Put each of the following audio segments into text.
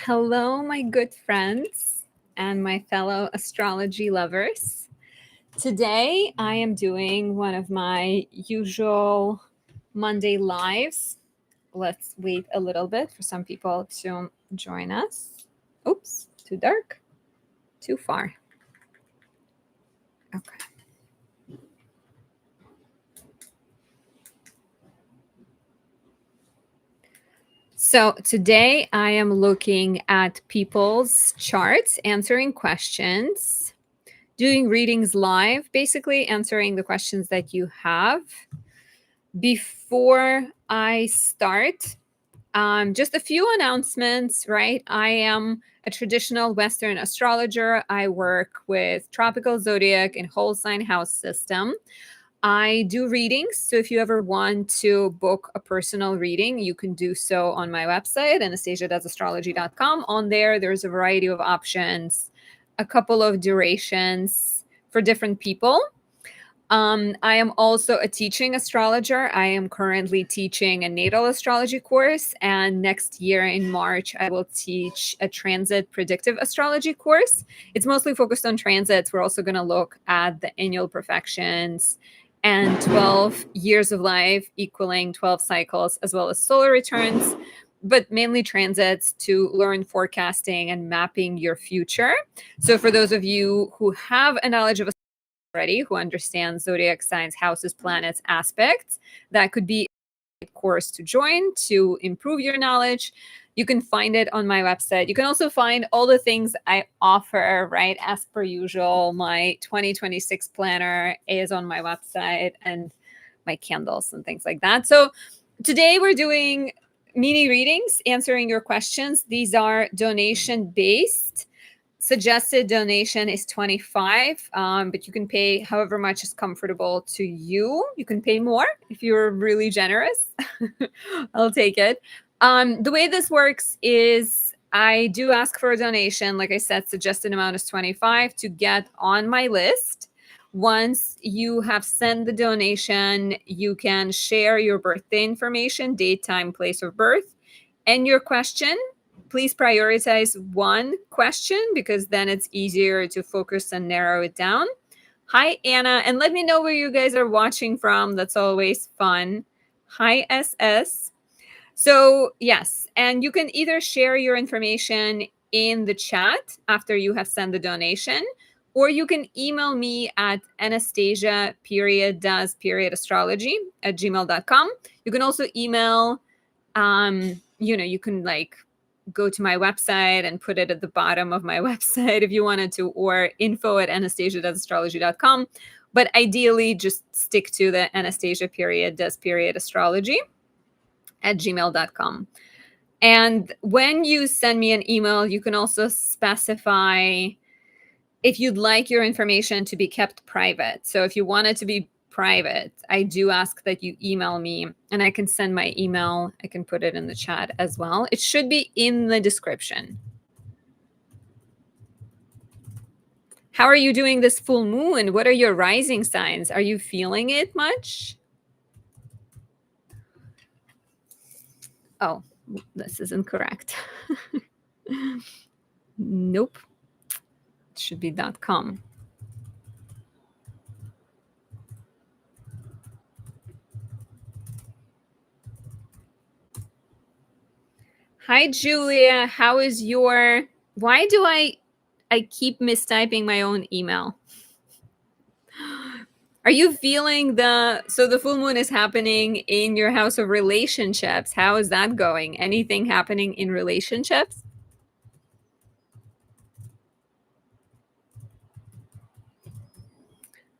Hello, my good friends and my fellow astrology lovers. Today, I am doing one of my usual Monday lives. Let's wait a little bit for some people to join us. Oops, too dark, too far. Okay. So today I am looking at people's charts, answering questions, doing readings live, basically answering the questions that you have. Before I start, just a few announcements, right? I am a traditional Western astrologer. I work with tropical zodiac and whole sign house system. I do readings. So if you ever want to book a personal reading, you can do so on my website, anastasiadoesastrology.com. On there, there's a variety of options, a couple of durations for different people. I am also a teaching astrologer. I am currently teaching a natal astrology course, and next year in March, I will teach a transit predictive astrology course. It's mostly focused on transits. We're also going to look at the annual perfections and 12 years of life equaling 12 cycles, as well as solar returns, but mainly transits to learn forecasting and mapping your future. So for those of you who have a knowledge of already, who understands zodiac signs, houses, planets, aspects, that could be a course to join to improve your knowledge. You can find it on my website. You can also find all the things I offer, right? As per usual, my 2026 planner is on my website and my candles and things like that. So today we're doing mini readings, answering your questions. These are donation based. Suggested donation is $25, but you can pay however much is comfortable to you. You can pay more if you're really generous. I'll take it. The way this works is I do ask for a donation. Like I said, suggested amount is $25 to get on my list. Once you have sent the donation, you can share your birthday information, date, time, place of birth, and your question. Please prioritize one question because then it's easier to focus and narrow it down. Hi, Anna. And let me know where you guys are watching from. That's always fun. Hi, SS. So, yes. And you can either share your information in the chat after you have sent the donation, or you can email me at anastasia.does.astrology@gmail.com. You can also email, you can go to my website and put it at the bottom of my website if you wanted to, or info@anastasia.astrology.com. But ideally, just stick to the anastasia.does.astrology@gmail.com. And when you send me an email, you can also specify if you'd like your information to be kept private. So if you want it to be private, I do ask that you email me, and I can send my email. I can put it in the chat as well. It should be in the description. How are you doing this full moon? What are your rising signs? Are you feeling it much? Oh, this is incorrect. Nope. It should be .com. Hi, Julia. How is your... Why do I keep mistyping my own email? Are you feeling so the full moon is happening in your house of relationships. How is that going? Anything happening in relationships?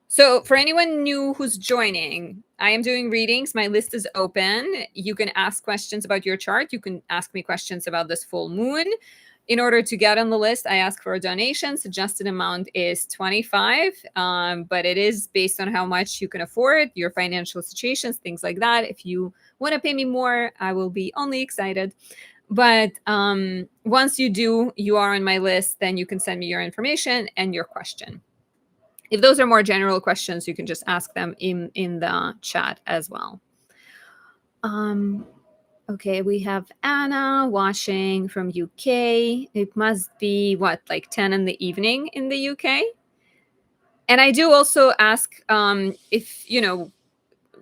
So for anyone new who's joining, I am doing readings. My list is open. You can ask questions about your chart. You can ask me questions about this full moon. In order to get on the list, I ask for a donation. Suggested amount is $25, but it is based on how much you can afford, your financial situations, things like that. If you want to pay me more, I will be only excited. But once you do, you are on my list, then you can send me your information and your question. If those are more general questions, you can just ask them in the chat as well. Okay, we have Anna watching from UK. It must be what, like 10 in the evening in the UK? And I do also ask if,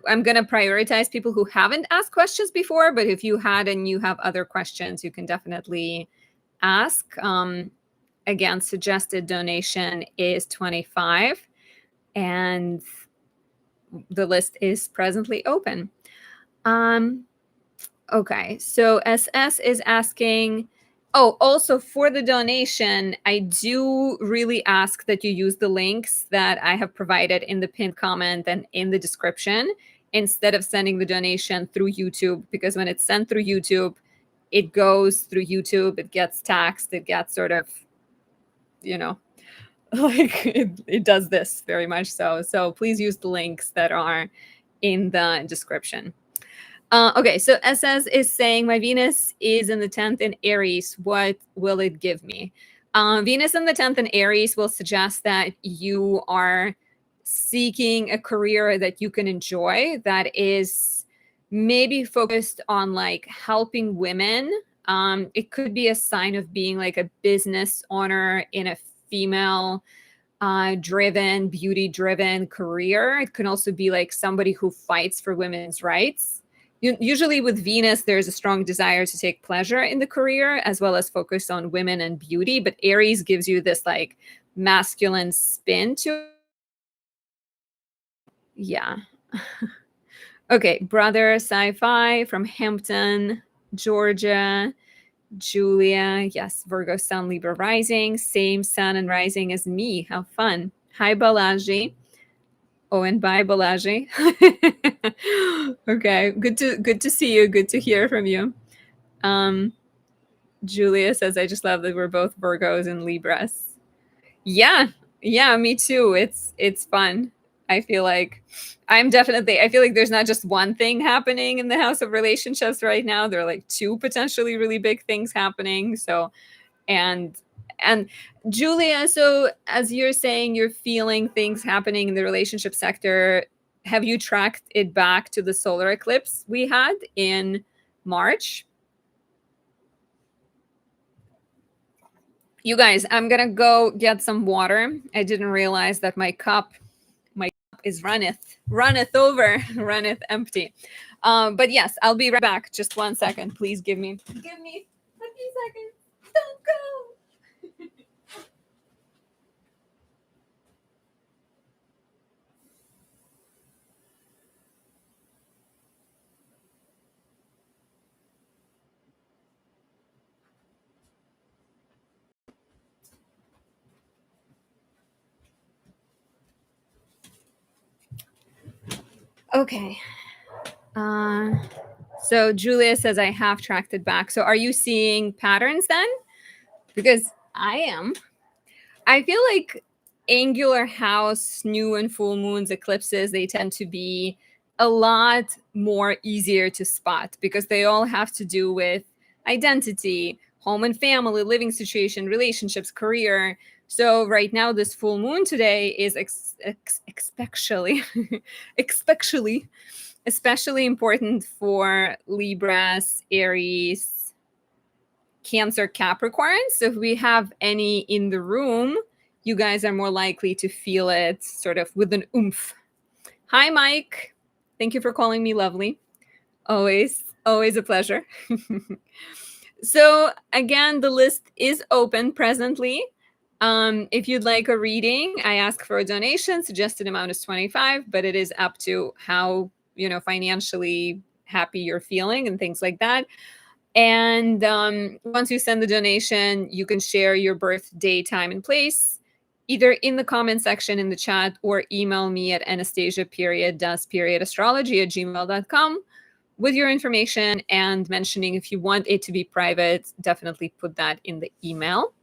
I'm going to prioritize people who haven't asked questions before, but if you had and you have other questions, you can definitely ask. Again, suggested donation is 25 and the list is presently open. Okay, so SS is asking, oh, also for the donation, I do really ask that you use the links that I have provided in the pinned comment and in the description instead of sending the donation through YouTube, because when it's sent through YouTube, it goes through YouTube, it gets taxed, it gets sort of, you know, like it does this very much so. So please use the links that are in the description. Okay, so SS is saying my Venus is in the 10th in Aries. What will it give me? Venus in the 10th in Aries will suggest that you are seeking a career that you can enjoy, that is maybe focused on like helping women. It could be a sign of being like a business owner in a female driven, beauty driven career. It can also be like somebody who fights for women's rights. Usually with Venus, there's a strong desire to take pleasure in the career as well as focus on women and beauty. But Aries gives you this like masculine spin to it. Yeah. Okay, brother sci-fi from Hampton, Georgia. Julia, yes, Virgo Sun, Libra rising, same Sun and rising as me. How fun. Hi, Balaji. Oh, and bye, Balaji. Okay, good to see you. Good to hear from you. Julia says, I just love that we're both Virgos and Libras. Yeah, yeah, me too. It's fun. I feel like I feel like there's not just one thing happening in the house of relationships right now. There are like two potentially really big things happening. So and Julia, so as you're saying you're feeling things happening in the relationship sector, have you tracked it back to the solar eclipse we had in March? You guys, I'm gonna go get some water. I didn't realize that my cup is runneth over, runneth empty. But yes, I'll be right back. Just 1 second. Please give me a few seconds. Don't go. Okay. So Julia says I have tracked it back. So are you seeing patterns then? Because I am. I feel like angular house, new and full moons, eclipses, they tend to be a lot more easier to spot because they all have to do with identity, home and family, living situation, relationships, career. So right now, this full moon today is especially, especially important for Libras, Aries, Cancer, Capricorn. So if we have any in the room, you guys are more likely to feel it sort of with an oomph. Hi, Mike. Thank you for calling me lovely. Always a pleasure. So again, the list is open presently. If you'd like a reading, I ask for a donation. Suggested amount is 25, but it is up to how, financially happy you're feeling and things like that. And once you send the donation, you can share your birthday, time, and place either in the comment section in the chat or email me at anastasia.astrology@gmail.com with your information and mentioning if you want it to be private, definitely put that in the email.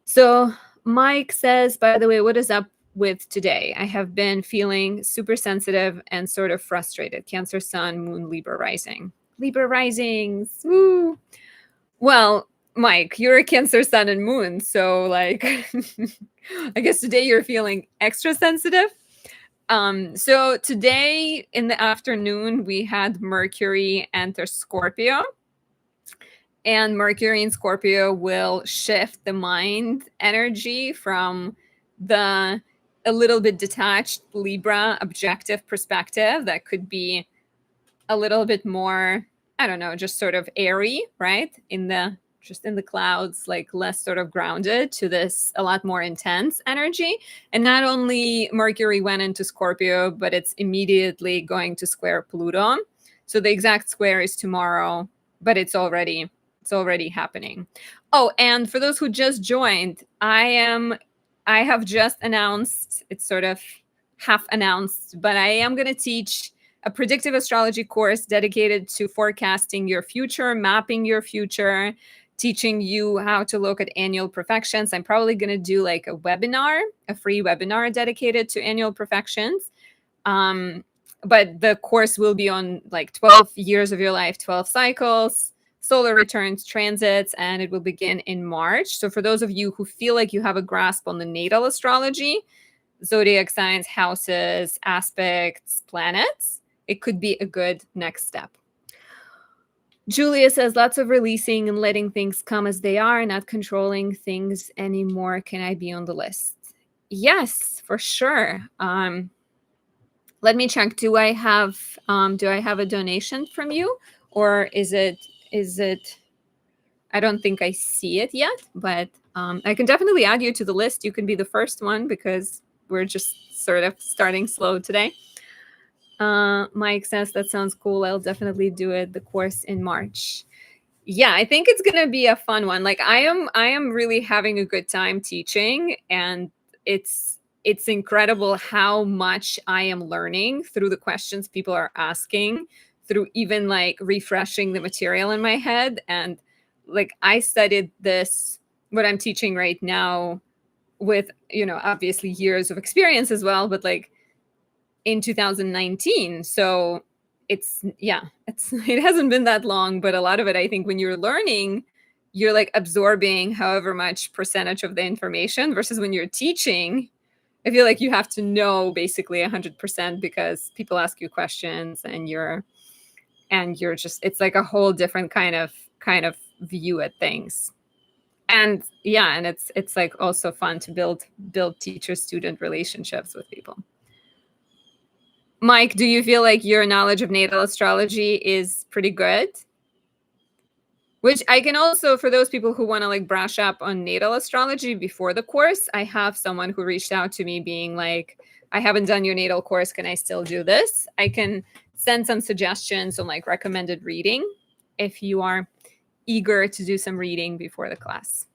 So Mike says, by the way, what is up with today? I have been feeling super sensitive and sort of frustrated. Cancer, Sun, Moon, Libra rising. Libra risings. Woo. Well, Mike, you're a Cancer, Sun, and Moon. So, like, I guess today you're feeling extra sensitive. So today in the afternoon, we had Mercury enter Scorpio. And Mercury in Scorpio will shift the mind energy from the a little bit detached Libra objective perspective that could be a little bit more, I don't know, just sort of airy, right? Just in the clouds, like less sort of grounded, to this a lot more intense energy. And not only Mercury went into Scorpio, but it's immediately going to square Pluto. So the exact square is tomorrow, but it's already happening. Oh, and for those who just joined, I have just announced, it's sort of half announced, but I am going to teach a predictive astrology course dedicated to forecasting your future, mapping your future, teaching you how to look at annual perfections. I'm probably going to do like a free webinar dedicated to annual perfections. But the course will be on like 12 years of your life, 12 cycles, solar returns, transits, and it will begin in March. So for those of you who feel like you have a grasp on the natal astrology, zodiac signs, houses, aspects, planets, it could be a good next step. Julia says lots of releasing and letting things come as they are, not controlling things anymore. Can I be on the list? Yes, for sure. Let me check. Do I have a donation from you, or is it I don't think I see it yet, but I can definitely add you to the list. You can be the first one because we're just sort of starting slow today. Mike says that sounds cool. I'll definitely do it. The course in March. Yeah, I think it's gonna be a fun one. Like I am really having a good time teaching, and it's incredible how much I am learning through the questions people are asking, through even like refreshing the material in my head. And like I studied this, what I'm teaching right now, with, obviously years of experience as well, but like in 2019. So it hasn't been that long, but a lot of it, I think when you're learning, you're like absorbing however much percentage of the information, versus when you're teaching, I feel like you have to know basically 100% because people ask you questions, and you're just, it's like a whole different kind of view at things. And yeah, and it's like also fun to build teacher student relationships with people. Mike, do you feel like your knowledge of natal astrology is pretty good? Which I can also, for those people who want to like brush up on natal astrology before the course, I have someone who reached out to me being like, I haven't done your natal course. Can I still do this? I can send some suggestions on like recommended reading if you are eager to do some reading before the class.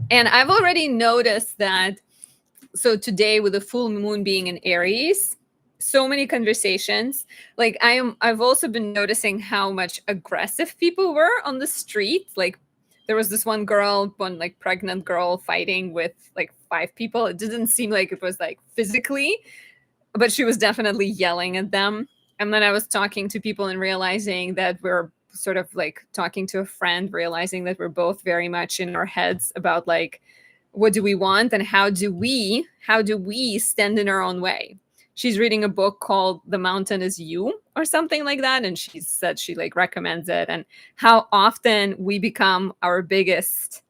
And I've already noticed that. So today, with the full moon being in Aries, so many conversations. Like I've also been noticing how much aggressive people were on the street. Like there was this one like pregnant girl fighting with like 5 people. It didn't seem like it was like physically, but she was definitely yelling at them. And then I was talking to people and realizing that we're sort of like talking to a friend, realizing that we're both very much in our heads about like, what do we want and how do we stand in our own way. She's reading a book called The Mountain Is You or something like that, and she said she like recommends it, and how often we become our biggest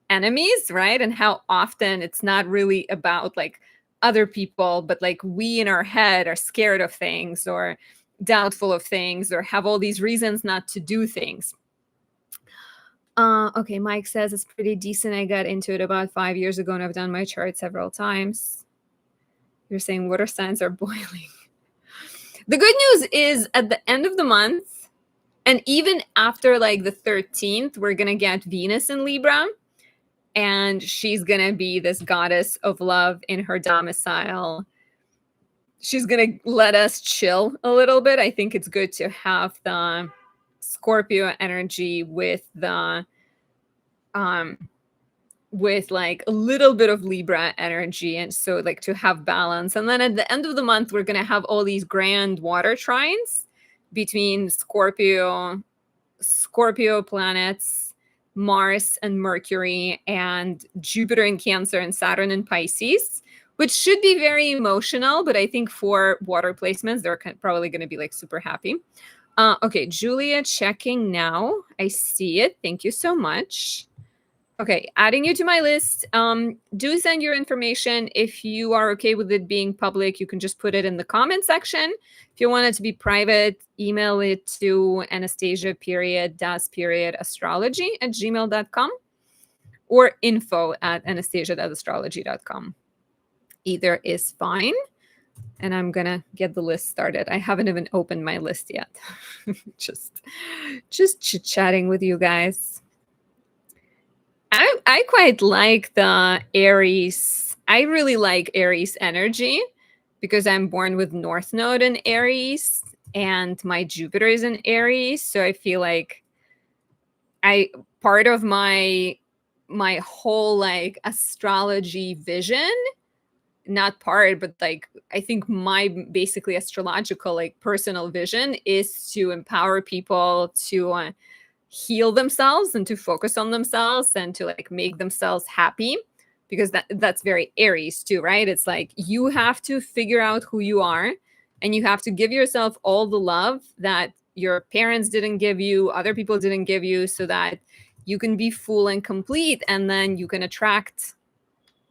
enemies, right? And how often it's not really about like other people, but like we in our head are scared of things or doubtful of things or have all these reasons not to do things. Okay, Mike says it's pretty decent. I got into it about 5 years ago, and I've done my chart several times. You're saying water signs are boiling. The good news is at the end of the month, and even after like the 13th, we're going to get Venus in Libra, and she's going to be this goddess of love in her domicile. She's going to let us chill a little bit. I think it's good to have the Scorpio energy with the with like a little bit of Libra energy, and so like to have balance. And then at the end of the month, we're going to have all these grand water trines between Scorpio planets, Mars and Mercury, and Jupiter in Cancer and Saturn in Pisces, which should be very emotional, but I think for water placements, they're probably going to be like super happy. Okay, Julia, checking now. I see it. Thank you so much. Okay, adding you to my list. Do send your information. If you are okay with it being public, you can just put it in the comment section. If you want it to be private, email it to Anastasia astrology@gmail.com or info@anastasia.astrology.com. Either is fine. And I'm gonna get the list started. I haven't even opened my list yet. just chit-chatting with you guys. I quite like the Aries. I really like Aries energy because I'm born with North Node in Aries and my Jupiter is in Aries. So I feel like part of my whole like astrology vision, not part, but like I think my basically astrological like personal vision is to empower people to heal themselves and to focus on themselves and to like make themselves happy, because that's very Aries too, right? It's like you have to figure out who you are and you have to give yourself all the love that your parents didn't give you, other people didn't give you, so that you can be full and complete, and then you can attract,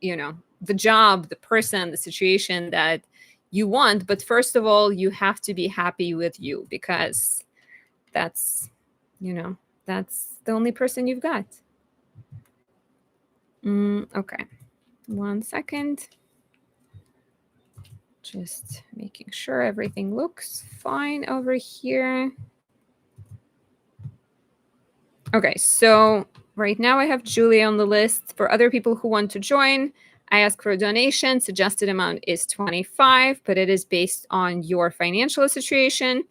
you know, the job, the person, the situation that you want. But first of all, you have to be happy with you, because that's, you know, that's the only person you've got. Okay, 1 second. Just making sure everything looks fine over here. Okay, so right now I have Julia on the list. For other people who want to join, I ask for a donation. Suggested amount is $25, but it is based on your financial situation.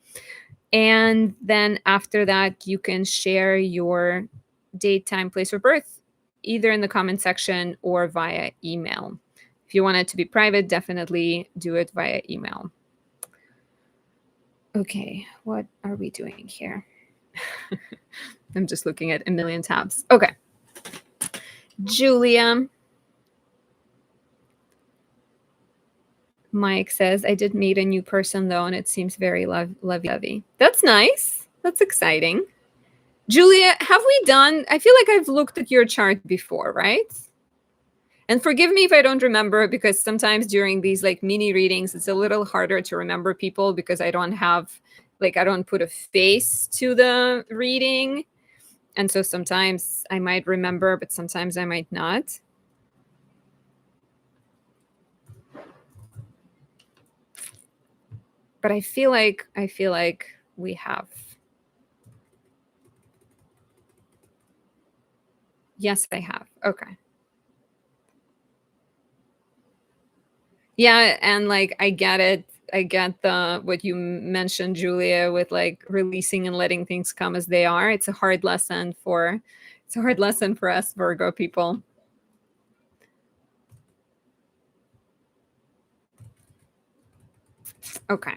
And then after that, you can share your date, time, place of birth, either in the comment section or via email. If you want it to be private, definitely do it via email. Okay, what are we doing here? I'm just looking at a million tabs. Okay. Julia. Mike says, I did meet a new person though, and it seems very lovey-dovey. That's nice. That's exciting. Julia, have we done, I feel like I've looked at your chart before, right? And forgive me if I don't remember, because sometimes during these like mini readings, it's a little harder to remember people because I don't have, like, I don't put a face to the reading. And so sometimes I might remember, but sometimes I might not. But I feel like we have. Yes, I have. Okay. Yeah, and like I get it. I get the what you mentioned, Julia, with like releasing and letting things come as they are. It's a hard lesson for us Virgo people. Okay.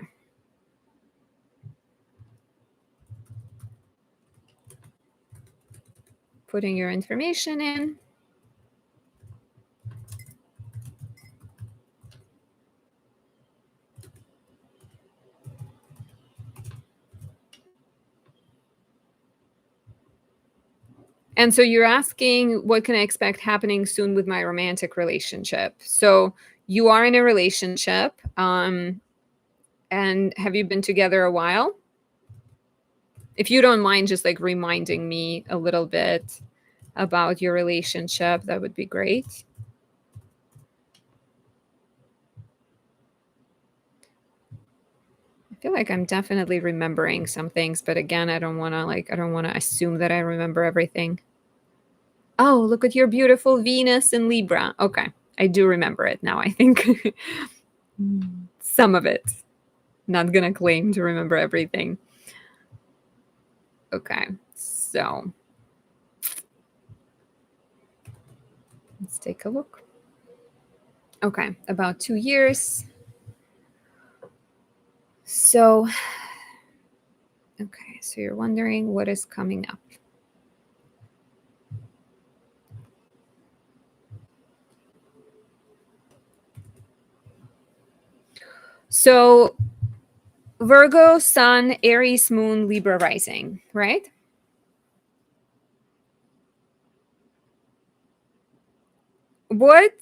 Putting your information in. And so you're asking, what can I expect happening soon with my romantic relationship? So you are in a relationship, and have you been together a while? If you don't mind just like reminding me a little bit about your relationship, that would be great. I feel like I'm definitely remembering some things, but again, I don't want to assume that I remember everything. Oh, look at your beautiful Venus in Libra. Okay. I do remember it now, I think. Some of it. Not gonna claim to remember everything. Okay. So let's take a look. Okay, about 2 years. So, okay, so you're wondering what is coming up. So Virgo, Sun, Aries, Moon, Libra rising, right? What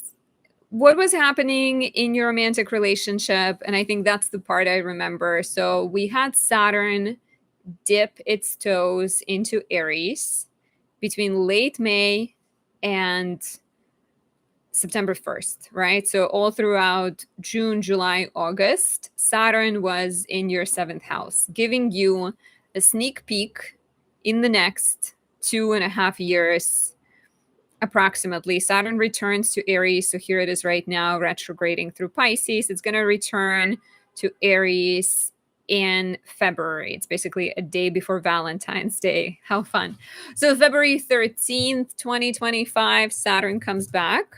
what was happening in your romantic relationship? And I think that's the part I remember. So we had Saturn dip its toes into Aries between late May and September 1st, right? So all throughout June, July, August, Saturn was in your seventh house, giving you a sneak peek in the next 2.5 years approximately. Saturn returns to Aries. So here it is right now, retrograding through Pisces. It's going to return to Aries in February. It's basically a day before Valentine's Day. How fun. So February 13th, 2025, Saturn comes back.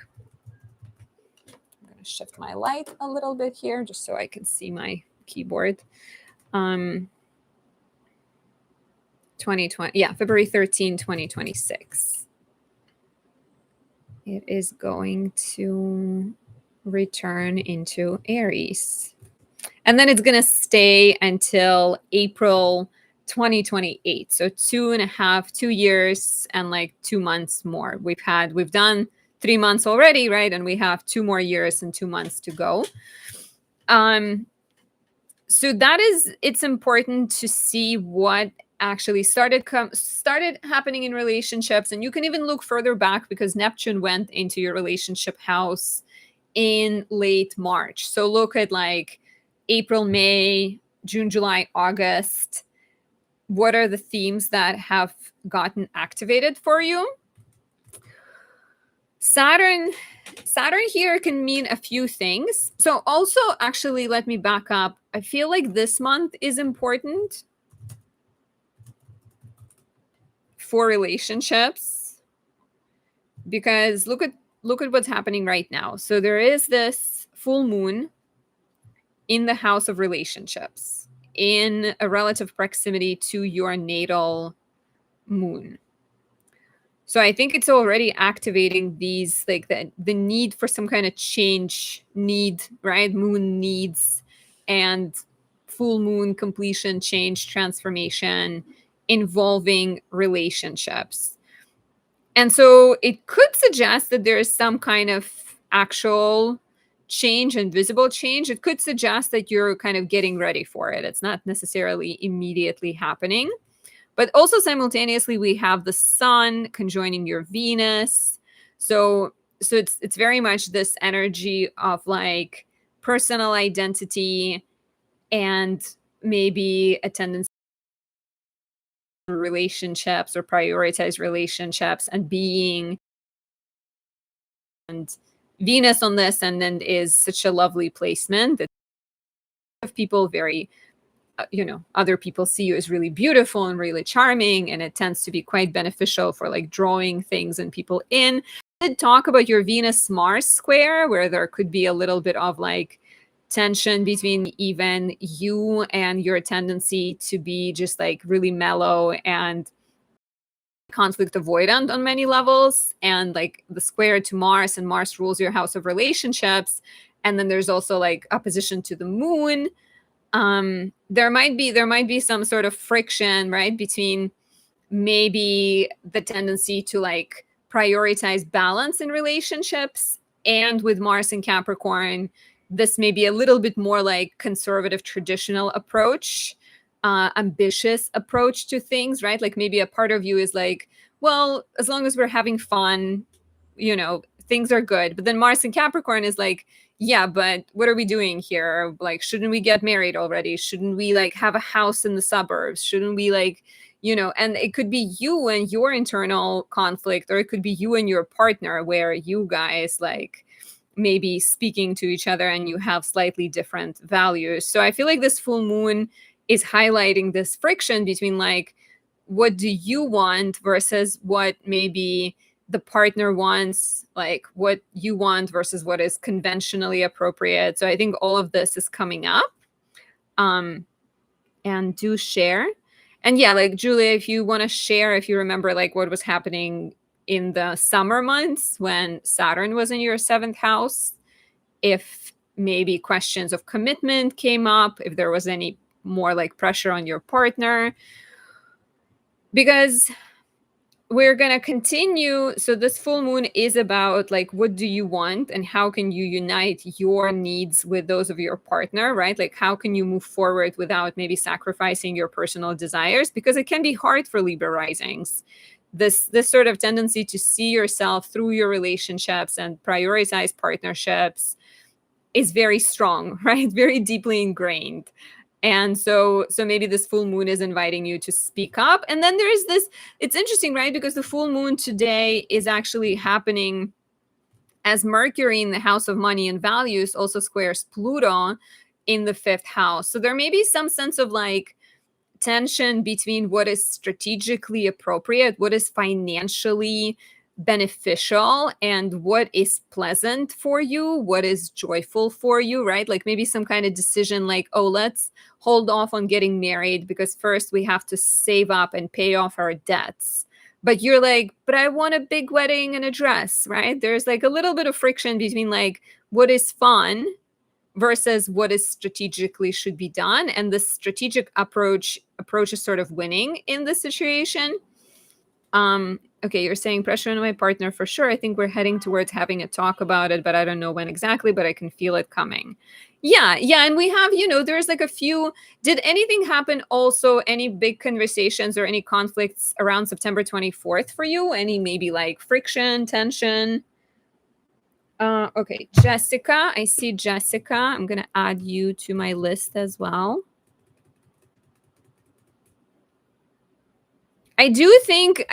I'm going to shift my light a little bit here just so I can see my keyboard. 2020, yeah, February 13, 2026. It is going to return into Aries. And then it's going to stay until April 2028. So 2.5 years and like 2 months more. We've done 3 months already, right? And we have 2 more years and 2 months to go. So that is, it's important to see what actually started happening in relationships. And you can even look further back because Neptune went into your relationship house in late March. So look at like April, May, June, July, August. What are the themes that have gotten activated for you? Saturn here can mean a few things. So also, actually, let me back up. I feel like this month is important for relationships because look at what's happening right now. So there is this full moon in the house of relationships in a relative proximity to your natal moon. So I think it's already activating these, like the need for some kind of change need, right? Moon needs and full moon completion, change, transformation involving relationships. And so it could suggest that there is some kind of actual change and visible change. It could suggest that you're kind of getting ready for it. It's not necessarily immediately happening. But also simultaneously, we have the sun conjoining your Venus. So it's very much this energy of like personal identity and maybe a tendency to relationships or prioritize relationships and being and Venus on this and then is such a lovely placement that people very other people see you as really beautiful and really charming, and it tends to be quite beneficial for like drawing things and people in. I did talk about your Venus Mars square where there could be a little bit of like tension between even you and your tendency to be just like really mellow and conflict avoidant on many levels, and like the square to Mars, and Mars rules your house of relationships, and then there's also like opposition to the moon. There might be some sort of friction, right, between maybe the tendency to like prioritize balance in relationships, and with Mars and Capricorn, this may be a little bit more like conservative traditional approach, ambitious approach to things, right? Like maybe a part of you is like, well, as long as we're having fun, things are good. But then Mars and Capricorn is like, yeah, but what are we doing here? Like, shouldn't we get married already? Shouldn't we like have a house in the suburbs? Shouldn't we like, and it could be you and your internal conflict, or it could be you and your partner where you guys like maybe speaking to each other and you have slightly different values. So I feel like this full moon is highlighting this friction between like, what do you want versus what maybe the partner wants, like what you want versus what is conventionally appropriate. So I think all of this is coming up. And do share. And yeah, like Julia, if you want to share, if you remember like what was happening in the summer months when Saturn was in your seventh house, if maybe questions of commitment came up, if there was any more like pressure on your partner, because we're going to continue. So this full moon is about like, what do you want and how can you unite your needs with those of your partner, right? Like, how can you move forward without maybe sacrificing your personal desires? Because it can be hard for Libra risings. This sort of tendency to see yourself through your relationships and prioritize partnerships is very strong, right? Very deeply ingrained. And so maybe this full moon is inviting you to speak up. And then there is this, it's interesting, right? Because the full moon today is actually happening as Mercury in the house of money and values also squares Pluto in the fifth house. So there may be some sense of like tension between what is strategically appropriate, what is financially beneficial, and what is pleasant for you, what is joyful for you, right? Like maybe some kind of decision like, oh, let's hold off on getting married because first we have to save up and pay off our debts. But you're like, but I want a big wedding and a dress, right? There's like a little bit of friction between like what is fun versus what is strategically should be done, and the strategic approach is sort of winning in this situation. Okay, you're saying pressure on my partner for sure. I think we're heading towards having a talk about it, but I don't know when exactly, but I can feel it coming. Yeah, and we have, there's like a few. Did anything happen also, any big conversations or any conflicts around September 24th for you? Any maybe like friction, tension? Okay, Jessica. I see Jessica. I'm going to add you to my list as well. I do think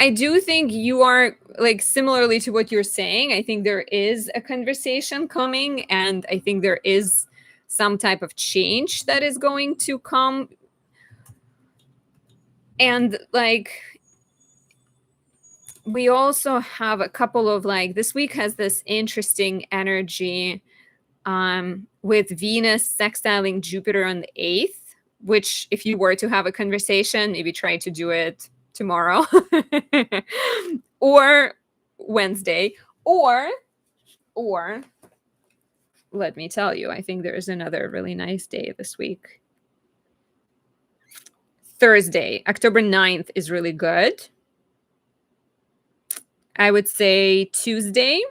you are like similarly to what you're saying. I think there is a conversation coming, and I think there is some type of change that is going to come. And like we also have a couple of like, this week has this interesting energy with Venus sextiling Jupiter on the 8th, which if you were to have a conversation, maybe try to do it tomorrow or Wednesday, or let me tell you, I think there's another really nice day this week. Thursday, October 9th is really good. I would say Tuesday,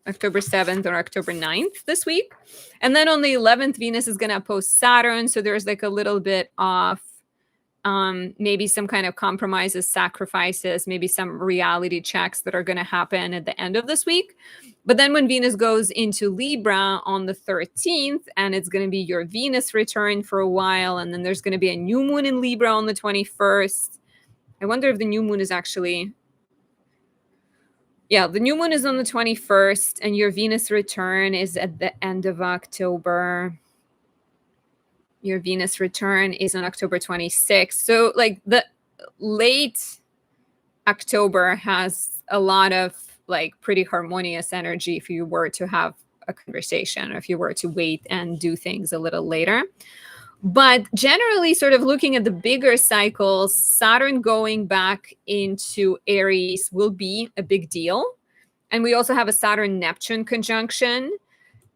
October 7th or October 9th this week. And then on the 11th, Venus is going to oppose Saturn. So there's like a little bit of maybe some kind of compromises, sacrifices, maybe some reality checks that are going to happen at the end of this week. But then when Venus goes into Libra on the 13th, and it's going to be your Venus return for a while, and then there's going to be a new moon in Libra on the 21st. I wonder if the new moon is actually... Yeah, the new moon is on the 21st, and your Venus return is at the end of October. Your Venus return is on October 26th. So like the late October has a lot of like pretty harmonious energy if you were to have a conversation, or if you were to wait and do things a little later. But generally, sort of looking at the bigger cycles, Saturn going back into Aries will be a big deal. And we also have a Saturn-Neptune conjunction.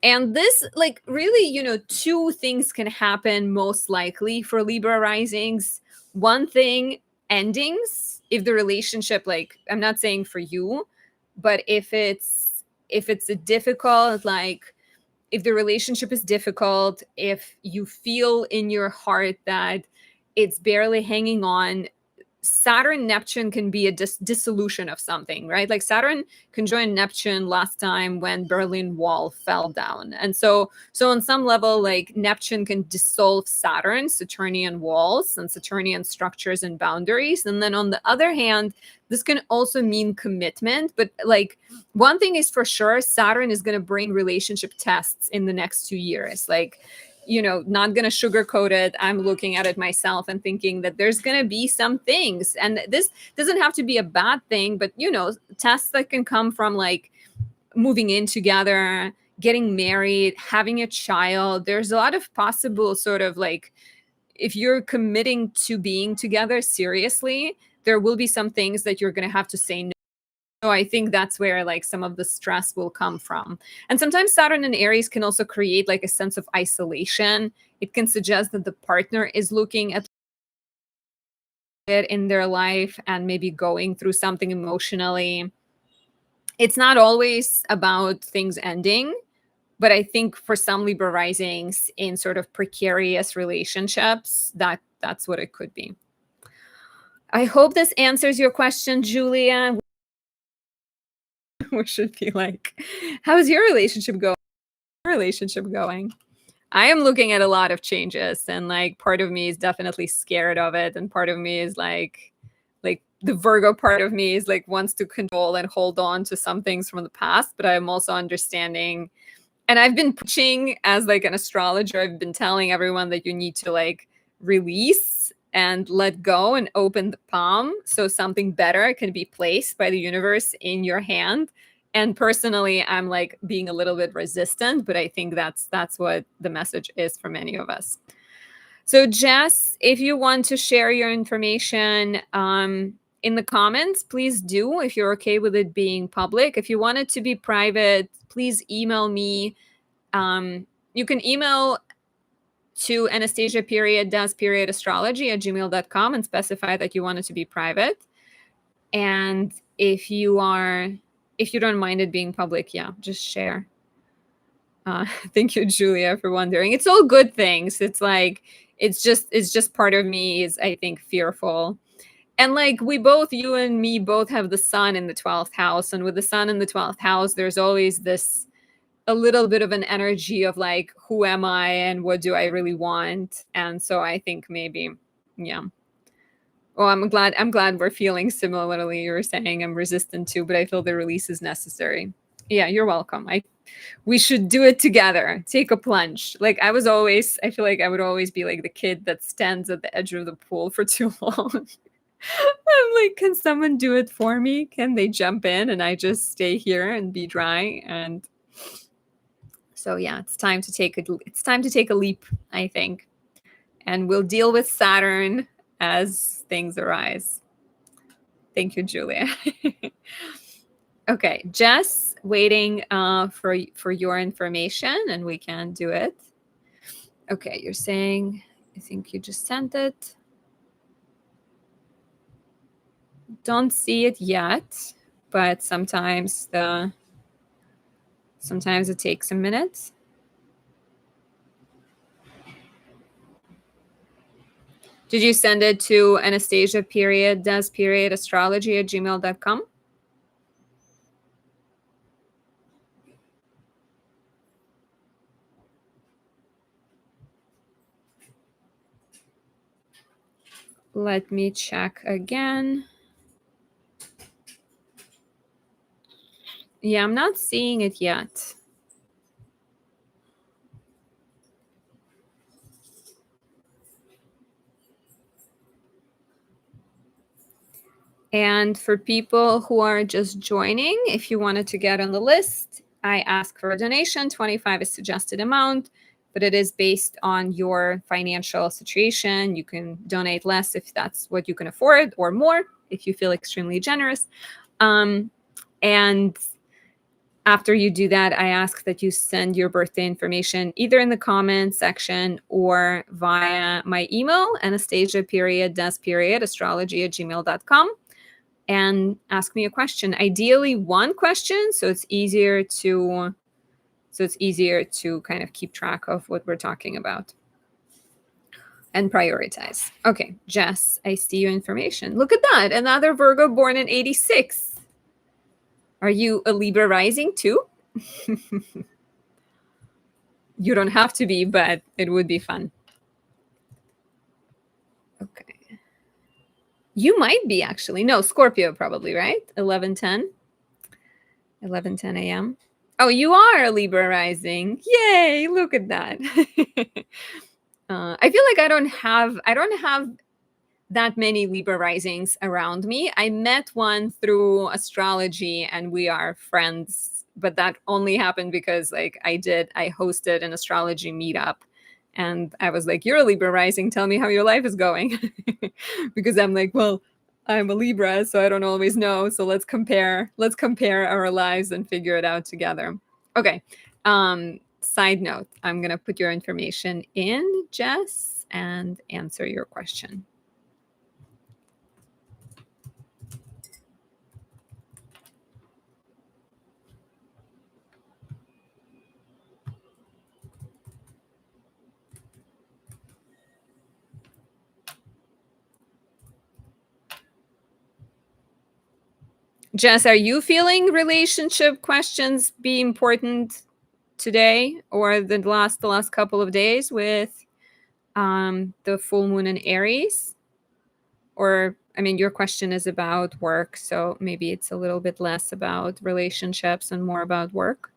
And this, like, really, two things can happen most likely for Libra risings. One thing, endings. If the relationship, like, I'm not saying for you, but if it's a difficult, like, if the relationship is difficult, if you feel in your heart that it's barely hanging on, Saturn Neptune can be a dissolution of something, right? Like Saturn conjoined Neptune last time when Berlin Wall fell down. And so on some level, like Neptune can dissolve Saturn, Saturnian walls and Saturnian structures and boundaries. And then on the other hand, this can also mean commitment. But like one thing is for sure, Saturn is going to bring relationship tests in the next 2 years. Like, not going to sugarcoat it. I'm looking at it myself and thinking that there's going to be some things. And this doesn't have to be a bad thing, but, tests that can come from like moving in together, getting married, having a child. There's a lot of possible sort of like, if you're committing to being together seriously, there will be some things that you're going to have to say no So I think that's where like some of the stress will come from. And sometimes Saturn in Aries can also create like a sense of isolation. It can suggest that the partner is looking at it in their life and maybe going through something emotionally. It's not always about things ending, but I think for some Libra risings in sort of precarious relationships, that's what it could be. I hope this answers your question, Julia. What should be like? How's your relationship going? I am looking at a lot of changes, and like part of me is definitely scared of it, and part of me is like the Virgo part of me is like wants to control and hold on to some things from the past, but I'm also understanding. And I've been preaching as like an astrologer, I've been telling everyone that you need to like release and let go and open the palm so something better can be placed by the universe in your hand. And personally, I'm like being a little bit resistant, but I think that's what the message is for many of us. So Jess, if you want to share your information in the comments, please do, if you're okay with it being public. If you want it to be private, please email me. You can email to Anastasia astrology@gmail.com and specify that you want it to be private. And if you don't mind it being public, yeah, just share. Thank you, Julia, for wondering. It's all good things. It's like it's just part of me is, I think, fearful. And like you and me both have the sun in the 12th house, and with the sun in the 12th house, there's always this a little bit of an energy of like, who am I and what do I really want? And so I think maybe, yeah. Well, I'm glad we're feeling similarly. You were saying I'm resistant to, but I feel the release is necessary. Yeah, you're welcome. We should do it together. Take a plunge. Like I feel like I would always be like the kid that stands at the edge of the pool for too long. I'm like, can someone do it for me? Can they jump in and I just stay here and be dry? And so yeah, it's time to take a leap, I think. And we'll deal with Saturn as things arise. Thank you, Julia. Okay, Jess, waiting for your information, and we can do it. Okay, you're saying, I think you just sent it. Don't see it yet, but sometimes it takes a minute. Did you send it to Anastasia astrology@gmail.com? Let me check again. Yeah, I'm not seeing it yet. And for people who are just joining, if you wanted to get on the list, I ask for a donation. 25 is suggested amount, but it is based on your financial situation. You can donate less if that's what you can afford, or more if you feel extremely generous. And after you do that, I ask that you send your birthday information either in the comments section or via my email, Anastasia.astrology@gmail.com, and ask me a question. Ideally, one question, so it's easier to kind of keep track of what we're talking about and prioritize. Okay, Jess, I see your information. Look at that, another Virgo born in 86. Are you a Libra rising too? You don't have to be, but it would be fun. Okay. You might be actually. No, Scorpio probably, right? 11:10 a.m. Oh, you are a Libra rising. Yay, look at that. I feel like I don't have that many Libra risings around me. I met one through astrology and we are friends, but that only happened because like I hosted an astrology meetup and I was like, you're a Libra rising, tell me how your life is going. Because I'm like, well, I'm a Libra, so I don't always know. So let's compare. Let's compare our lives and figure it out together. Okay. Side note, I'm gonna put your information in, Jess, and answer your question. Jess, are you feeling relationship questions be important today or the last couple of days with the full moon in Aries? Or I mean, your question is about work, so maybe it's a little bit less about relationships and more about work.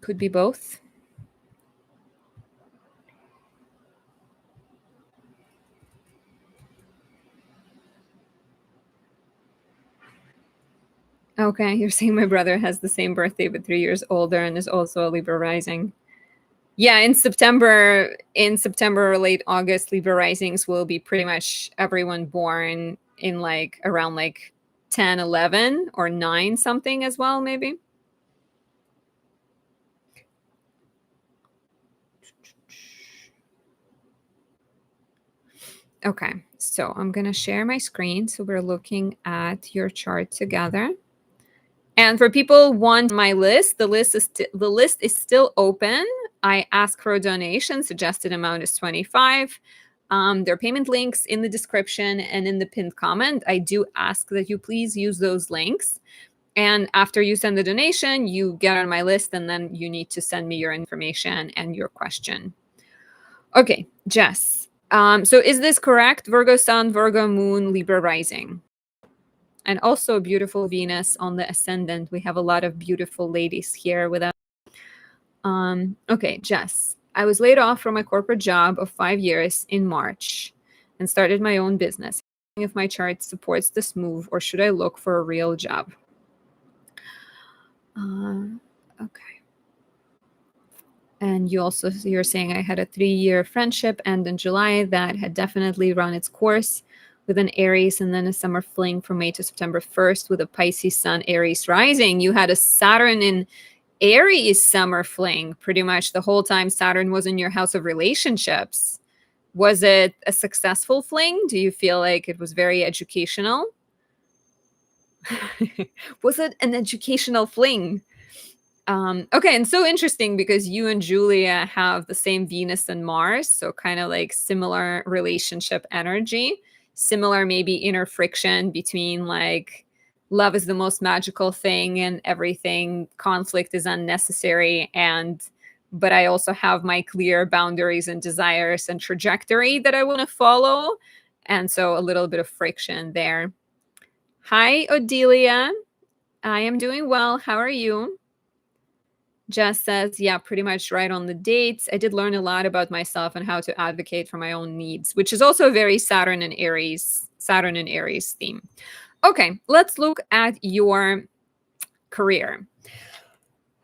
Could be both. Okay, you're saying my brother has the same birthday but 3 years older and is also a Libra rising. Yeah, in September or late August, Libra risings will be pretty much everyone born in like around like 10, 11 or 9 something as well, maybe. Okay, so I'm going to share my screen so we're looking at your chart together. And for people who want my list, the list is still open. I ask for a donation. Suggested amount is 25. There are payment links in the description and in the pinned comment. I do ask that you please use those links. And after you send the donation, you get on my list, and then you need to send me your information and your question. Okay, Jess. So is this correct? Virgo Sun, Virgo Moon, Libra Rising. And also beautiful Venus on the ascendant. We have a lot of beautiful ladies here with us. Okay, Jess. I was laid off from my corporate job of 5 years in March and started my own business. If my chart supports this move, or should I look for a real job? Okay. And you're saying I had a 3-year friendship end in July that had definitely run its course with an Aries, and then a summer fling from May to September 1st with a Pisces Sun, Aries rising. You had a Saturn in Aries summer fling pretty much the whole time Saturn was in your house of relationships. Was it a successful fling? Do you feel like it was very educational? Was it an educational fling? Okay, and so interesting because you and Julia have the same Venus and Mars, so kind of like similar relationship energy, similar maybe inner friction between like love is the most magical thing and everything, conflict is unnecessary, and but I also have my clear boundaries and desires and trajectory that I want to follow, and so a little bit of friction there. Hi, Odelia. I am doing well. How are you? Jess says, yeah, pretty much right on the dates. I did learn a lot about myself and how to advocate for my own needs, which is also a very Saturn and Aries theme. Okay, let's look at your career.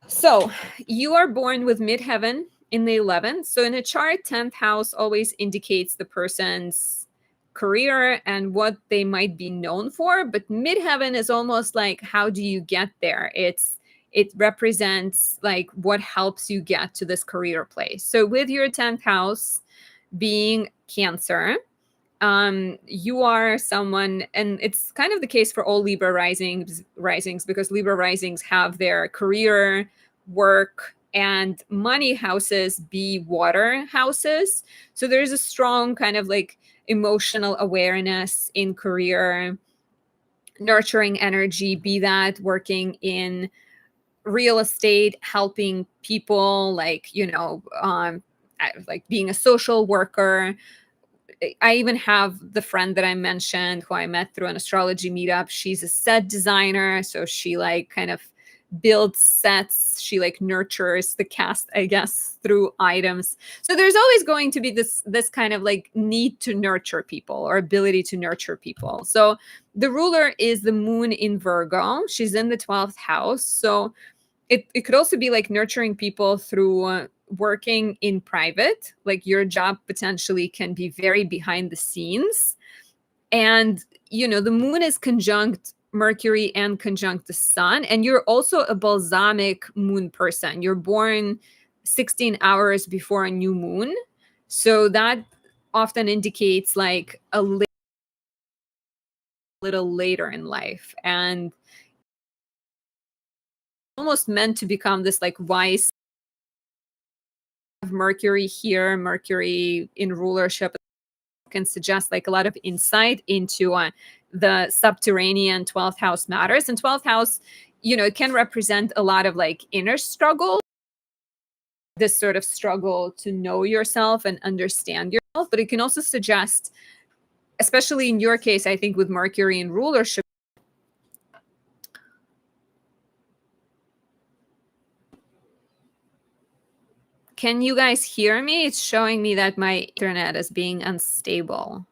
So you are born with midheaven in the 11th. So in a chart, 10th house always indicates the person's career and what they might be known for. But midheaven is almost like, how do you get there? It represents like what helps you get to this career place. So with your 10th house being Cancer, you are someone, and it's kind of the case for all Libra risings because Libra risings have their career, work, and money houses be water houses. So there's a strong kind of like emotional awareness in career, nurturing energy, be that working in real estate, helping people, like, like being a social worker. I even have the friend that I mentioned who I met through an astrology meetup. She's a set designer. So she like kind of builds sets. She like nurtures the cast, I guess, through items. So there's always going to be this kind of like need to nurture people or ability to nurture people. So the ruler is the moon in Virgo. She's in the 12th house. So it could also be like nurturing people through working in private, like your job potentially can be very behind the scenes. And, the moon is conjunct Mercury and conjunct the sun. And you're also a balsamic moon person. You're born 16 hours before a new moon. So that often indicates like a little later in life. And almost meant to become this like wise Mercury here, Mercury in rulership can suggest like a lot of insight into the subterranean 12th house matters. And 12th house, it can represent a lot of like inner struggle, this sort of struggle to know yourself and understand yourself. But it can also suggest, especially in your case, I think with Mercury in rulership, can you guys hear me? It's showing me that my internet is being unstable.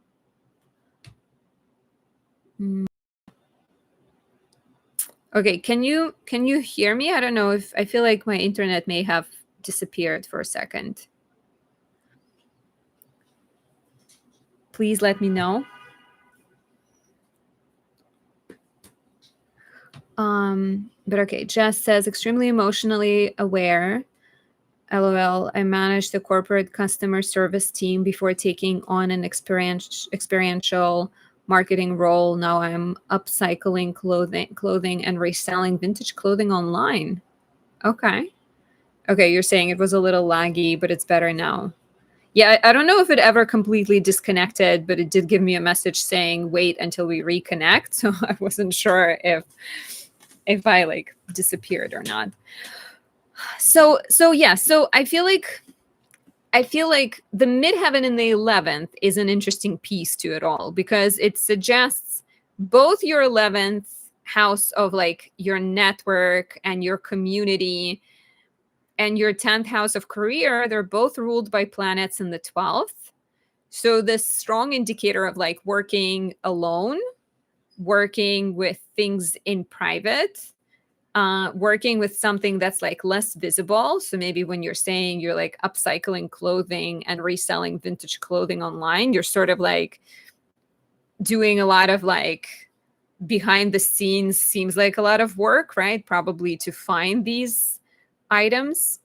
Okay, can you hear me? I don't know if I feel like my internet may have disappeared for a second. Please let me know. But okay, Jess says extremely emotionally aware. LOL. I managed the corporate customer service team before taking on an experiential marketing role. Now I'm upcycling clothing and reselling vintage clothing online. Okay. Okay, you're saying it was a little laggy, but it's better now. Yeah, I don't know if it ever completely disconnected, but it did give me a message saying wait until we reconnect. So I wasn't sure if I like disappeared or not. So yeah, so I feel like the midheaven in the 11th is an interesting piece to it all because it suggests both your 11th house of like your network and your community and your 10th house of career, they're both ruled by planets in the 12th. So this strong indicator of like working alone, working with things in private, working with something that's like less visible. So maybe when you're saying you're like upcycling clothing and reselling vintage clothing online, you're sort of like doing a lot of like behind the scenes, seems like a lot of work, right? Probably to find these items.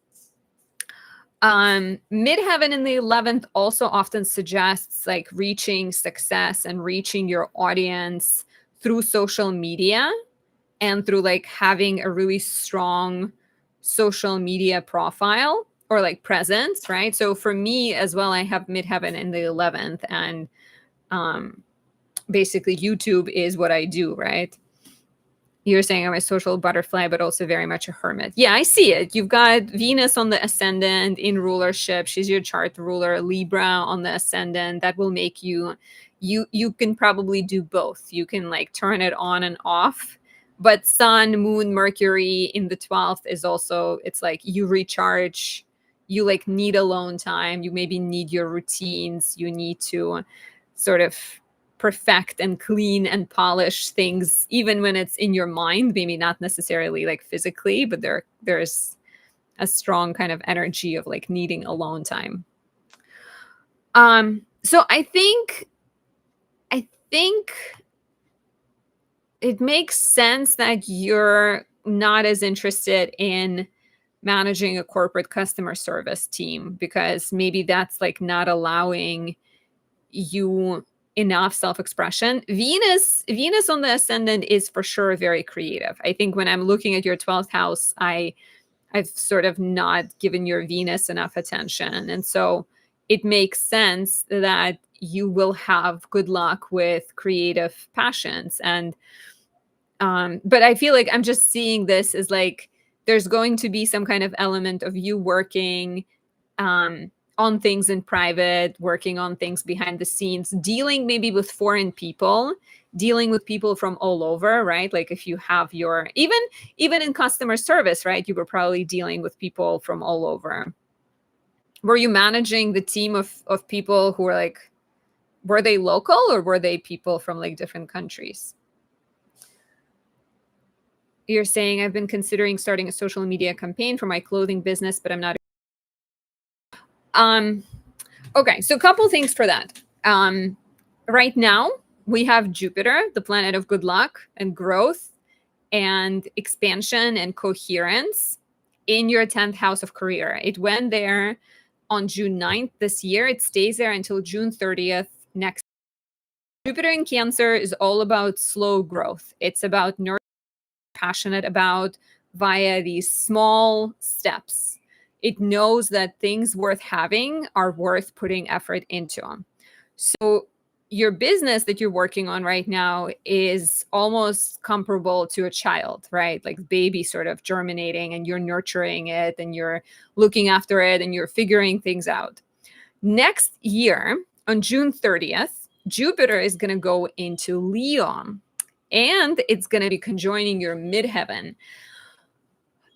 Midheaven in the 11th also often suggests like reaching success and reaching your audience through social media and through like having a really strong social media profile or like presence, right? So for me as well, I have midheaven in the 11th, and basically YouTube is what I do, right? You're saying I'm a social butterfly, but also very much a hermit. Yeah, I see it. You've got Venus on the ascendant in rulership. She's your chart ruler. Libra on the ascendant. That will make you can probably do both. You can like turn it on and off. But Sun, Moon, Mercury in the 12th is also, it's like you recharge. You like need alone time. You maybe need your routines. You need to sort of perfect and clean and polish things even when it's in your mind, maybe not necessarily like physically, but there's a strong kind of energy of like needing alone time. So I think it makes sense that you're not as interested in managing a corporate customer service team because maybe that's like not allowing you enough self-expression. Venus on the ascendant is for sure very creative. I think when I'm looking at your 12th house, I've sort of not given your Venus enough attention. And so it makes sense that you will have good luck with creative passions. And but I feel like I'm just seeing this as like there's going to be some kind of element of you working on things in private, working on things behind the scenes, dealing maybe with foreign people, dealing with people from all over, right? Like if you have your even in customer service, right? You were probably dealing with people from all over. Were you managing the team of people who were like, were they local or were they people from like different countries? You're saying I've been considering starting a social media campaign for my clothing business, but I'm not Okay, so a couple things for that. Right now, we have Jupiter, the planet of good luck and growth and expansion and coherence in your 10th house of career. It went there on June 9th this year. It stays there until June 30th next. Jupiter in Cancer is all about slow growth. It's about nurturing, passionate about via these small steps. It knows that things worth having are worth putting effort into them. So your business that you're working on right now is almost comparable to a child, right? Like baby sort of germinating, and you're nurturing it and you're looking after it and you're figuring things out. Next year, on June 30th, Jupiter is going to go into Leo, and it's going to be conjoining your midheaven.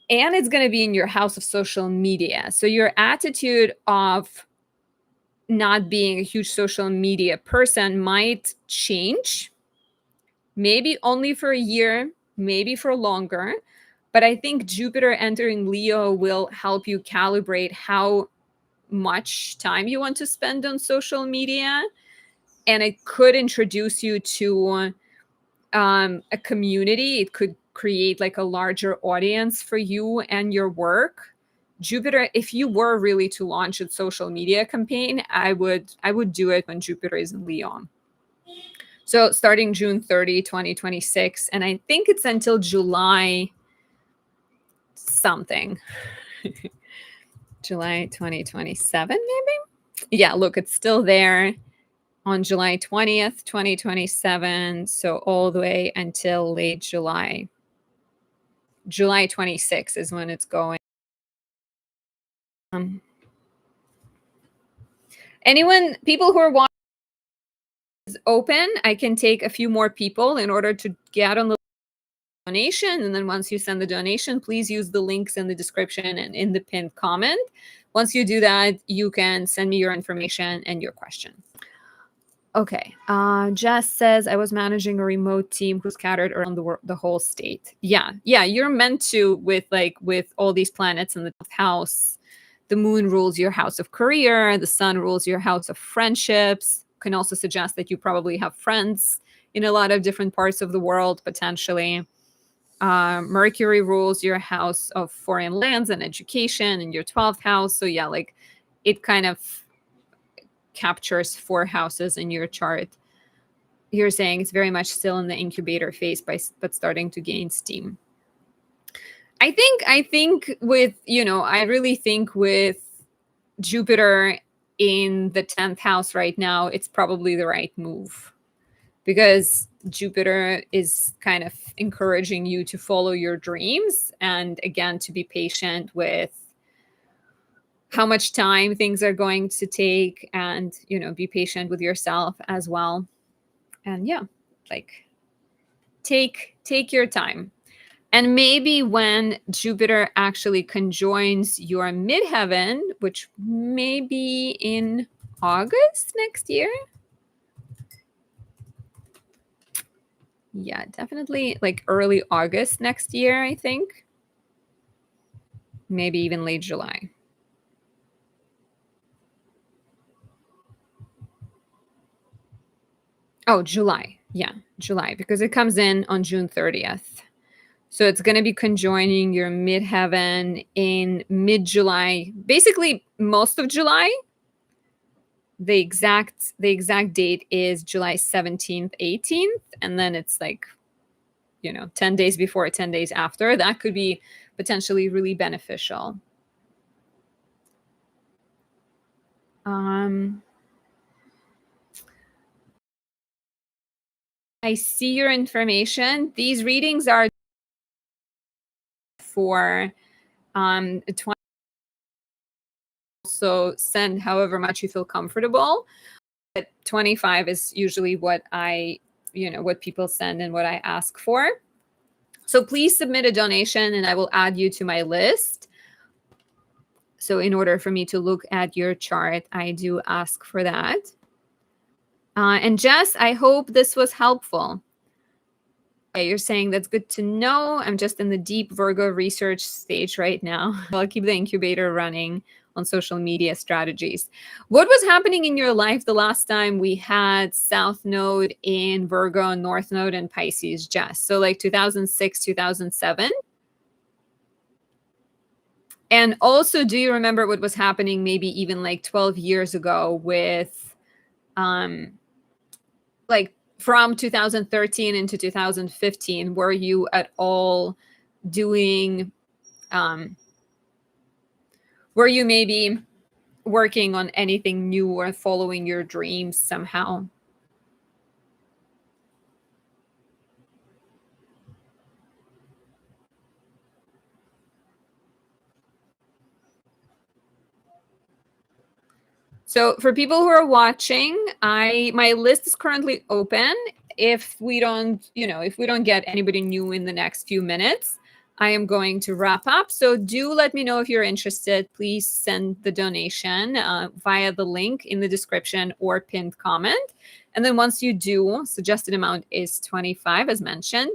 And it's going to be in your house of social media. So your attitude of not being a huge social media person might change, maybe only for a year, maybe for longer. But I think Jupiter entering Leo will help you calibrate how much time you want to spend on social media. And it could introduce you to a community. It could create like a larger audience for you and your work. Jupiter, if you were really to launch a social media campaign, I would do it when Jupiter is in Leo. So starting June 30, 2026, and I think it's until July something. July 2027 maybe? Yeah, look, it's still there on July 20th, 2027, so all the way until late July. July 26th is when it's going. People who are watching is open. I can take a few more people in order to get on the donation. And then once you send the donation, please use the links in the description and in the pinned comment. Once you do that, you can send me your information and your question. Okay. Jess says, I was managing a remote team who's scattered around the whole state. Yeah. You're meant to with all these planets in the 12th house. The moon rules your house of career. The sun rules your house of friendships. Can also suggest that you probably have friends in a lot of different parts of the world, potentially. Mercury rules your house of foreign lands and education in your 12th house. So yeah, like it kind of captures 4 houses in your chart. You're saying it's very much still in the incubator phase, but starting to gain steam. I think with, I really think with Jupiter in the 10th house right now, it's probably the right move, because Jupiter is kind of encouraging you to follow your dreams and, again, to be patient with how much time things are going to take, and, be patient with yourself as well. And yeah, like take your time. And maybe when Jupiter actually conjoins your midheaven, which may be in August next year. Yeah, definitely like early August next year, I think. Maybe even late July. Oh, July. Yeah, July, because it comes in on June 30th. So it's going to be conjoining your midheaven in mid-July, basically most of July. The exact date is July 17th, 18th, and then it's like, 10 days before, 10 days after. That could be potentially really beneficial. I see your information. These readings are for 20. So send however much you feel comfortable. But 25 is usually what what people send and what I ask for. So please submit a donation and I will add you to my list. So in order for me to look at your chart, I do ask for that. And Jess, I hope this was helpful. Okay, you're saying that's good to know. I'm just in the deep Virgo research stage right now. I'll keep the incubator running on social media strategies. What was happening in your life the last time we had South Node in Virgo, North Node in Pisces, Jess? So like 2006, 2007? And also, do you remember what was happening maybe even like 12 years ago with like from 2013 into 2015? Were you at all doing were you maybe working on anything new or following your dreams somehow? So for people who are watching, my list is currently open. If we don't, if we don't get anybody new in the next few minutes, I am going to wrap up. So do let me know if you're interested. Please send the donation via the link in the description or pinned comment. And then once you do, suggested amount is 25 as mentioned.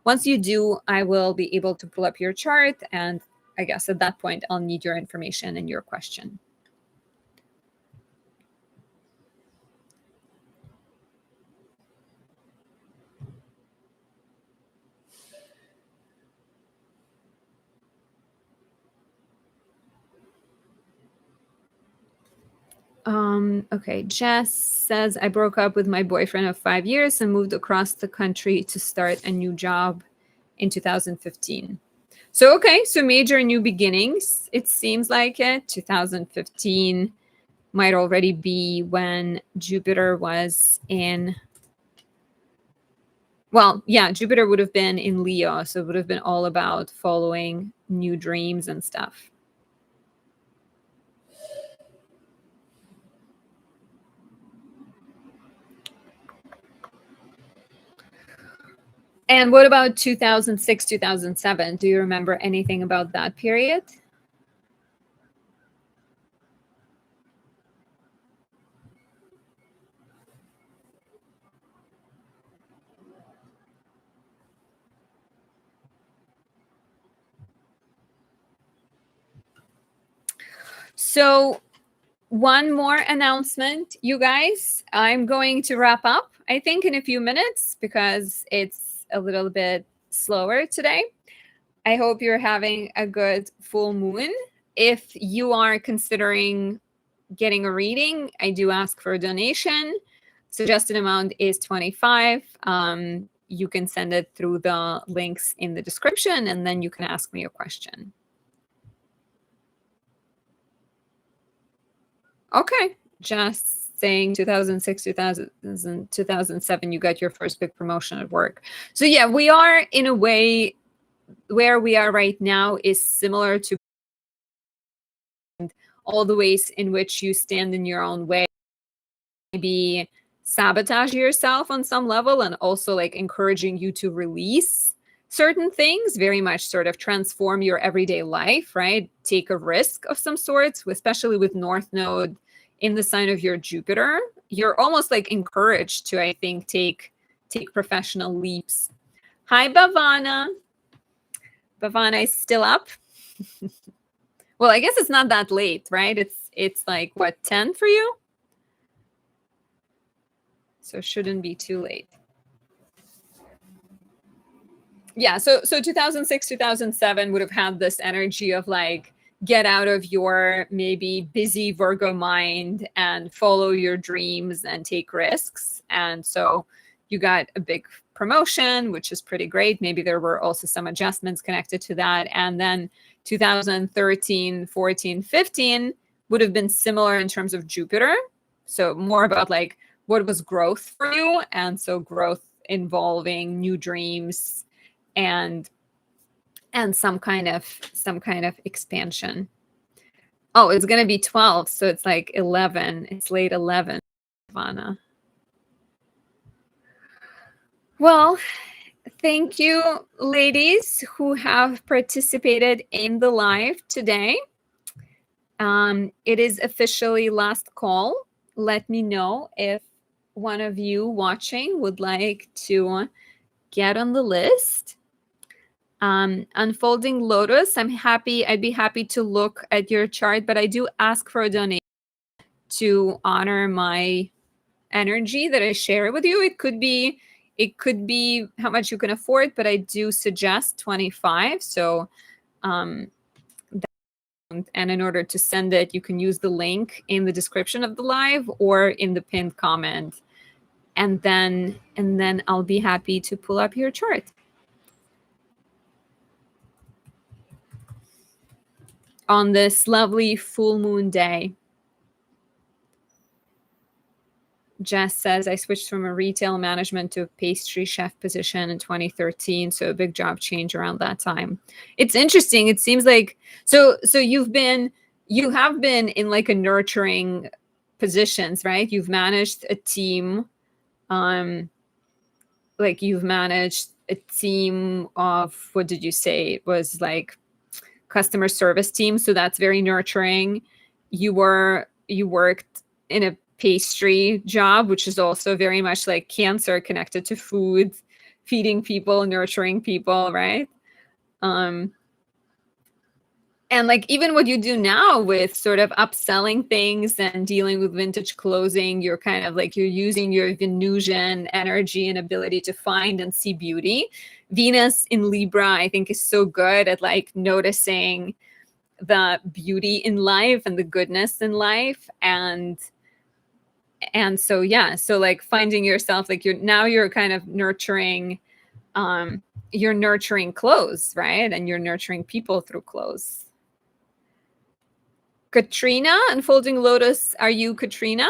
Once you do, I will be able to pull up your chart. And I guess at that point, I'll need your information and your question. Okay, Jess says, I broke up with my boyfriend of 5 years and moved across the country to start a new job in 2015. So, okay, so major new beginnings. It seems like it. 2015 might already be when Jupiter was in, well, yeah, Jupiter would have been in Leo. So it would have been all about following new dreams and stuff. And what about 2006, 2007? Do you remember anything about that period? So, one more announcement, you guys. I'm going to wrap up, I think, in a few minutes because it's a little bit slower today. I hope you're having a good full moon. If you are considering getting a reading, I do ask for a donation. Suggested amount is 25. You can send it through the links in the description, and then you can ask me a question. Okay, just saying 2006, 2007, you got your first big promotion at work. So yeah, we are in a way where we are right now is similar to all the ways in which you stand in your own way, maybe sabotage yourself on some level and also like encouraging you to release certain things, very much sort of transform your everyday life, right? Take a risk of some sorts, especially with North Node in the sign of your Jupiter. You're almost like encouraged to, I think, take professional leaps. Hi, Bhavana. Bhavana is still up. Well, I guess it's not that late, right? It's like what, 10 for you? So shouldn't be too late. Yeah, so 2006, 2007 would have had this energy of like get out of your maybe busy Virgo mind and follow your dreams and take risks. And so you got a big promotion, which is pretty great. Maybe there were also some adjustments connected to that. And then 2013, 14, 15 would have been similar in terms of Jupiter. So more about like what was growth for you. And so growth involving new dreams and some kind of expansion. Oh, it's going to be 12, so it's like 11. It's late 11, Ivana. Well, thank you, ladies who have participated in the live today. It is officially last call. Let me know if one of you watching would like to get on the list. Unfolding Lotus, I'd be happy to look at your chart, but I do ask for a donation to honor my energy that I share with you. It could be how much you can afford, but I do suggest 25. So and in order to send it, you can use the link in the description of the live or in the pinned comment. And then I'll be happy to pull up your chart. On this lovely full moon day. Jess says, I switched from a retail management to a pastry chef position in 2013. So a big job change around that time. It's interesting. It seems like, so you have been in like a nurturing positions, right? You've managed a team. Like you've managed a team of, what did you say? It was like customer service team. So that's very nurturing. You worked in a pastry job, which is also very much like cancer connected to food, feeding people, nurturing people, right? And like even what you do now with sort of upselling things and dealing with vintage clothing, you're kind of like you're using your Venusian energy and ability to find and see beauty. Venus in Libra, I think, is so good at like noticing the beauty in life and the goodness in life. And so yeah, so like finding yourself, like you're kind of nurturing, you're nurturing clothes, right? And you're nurturing people through clothes. Katrina, Unfolding Lotus, are you Katrina?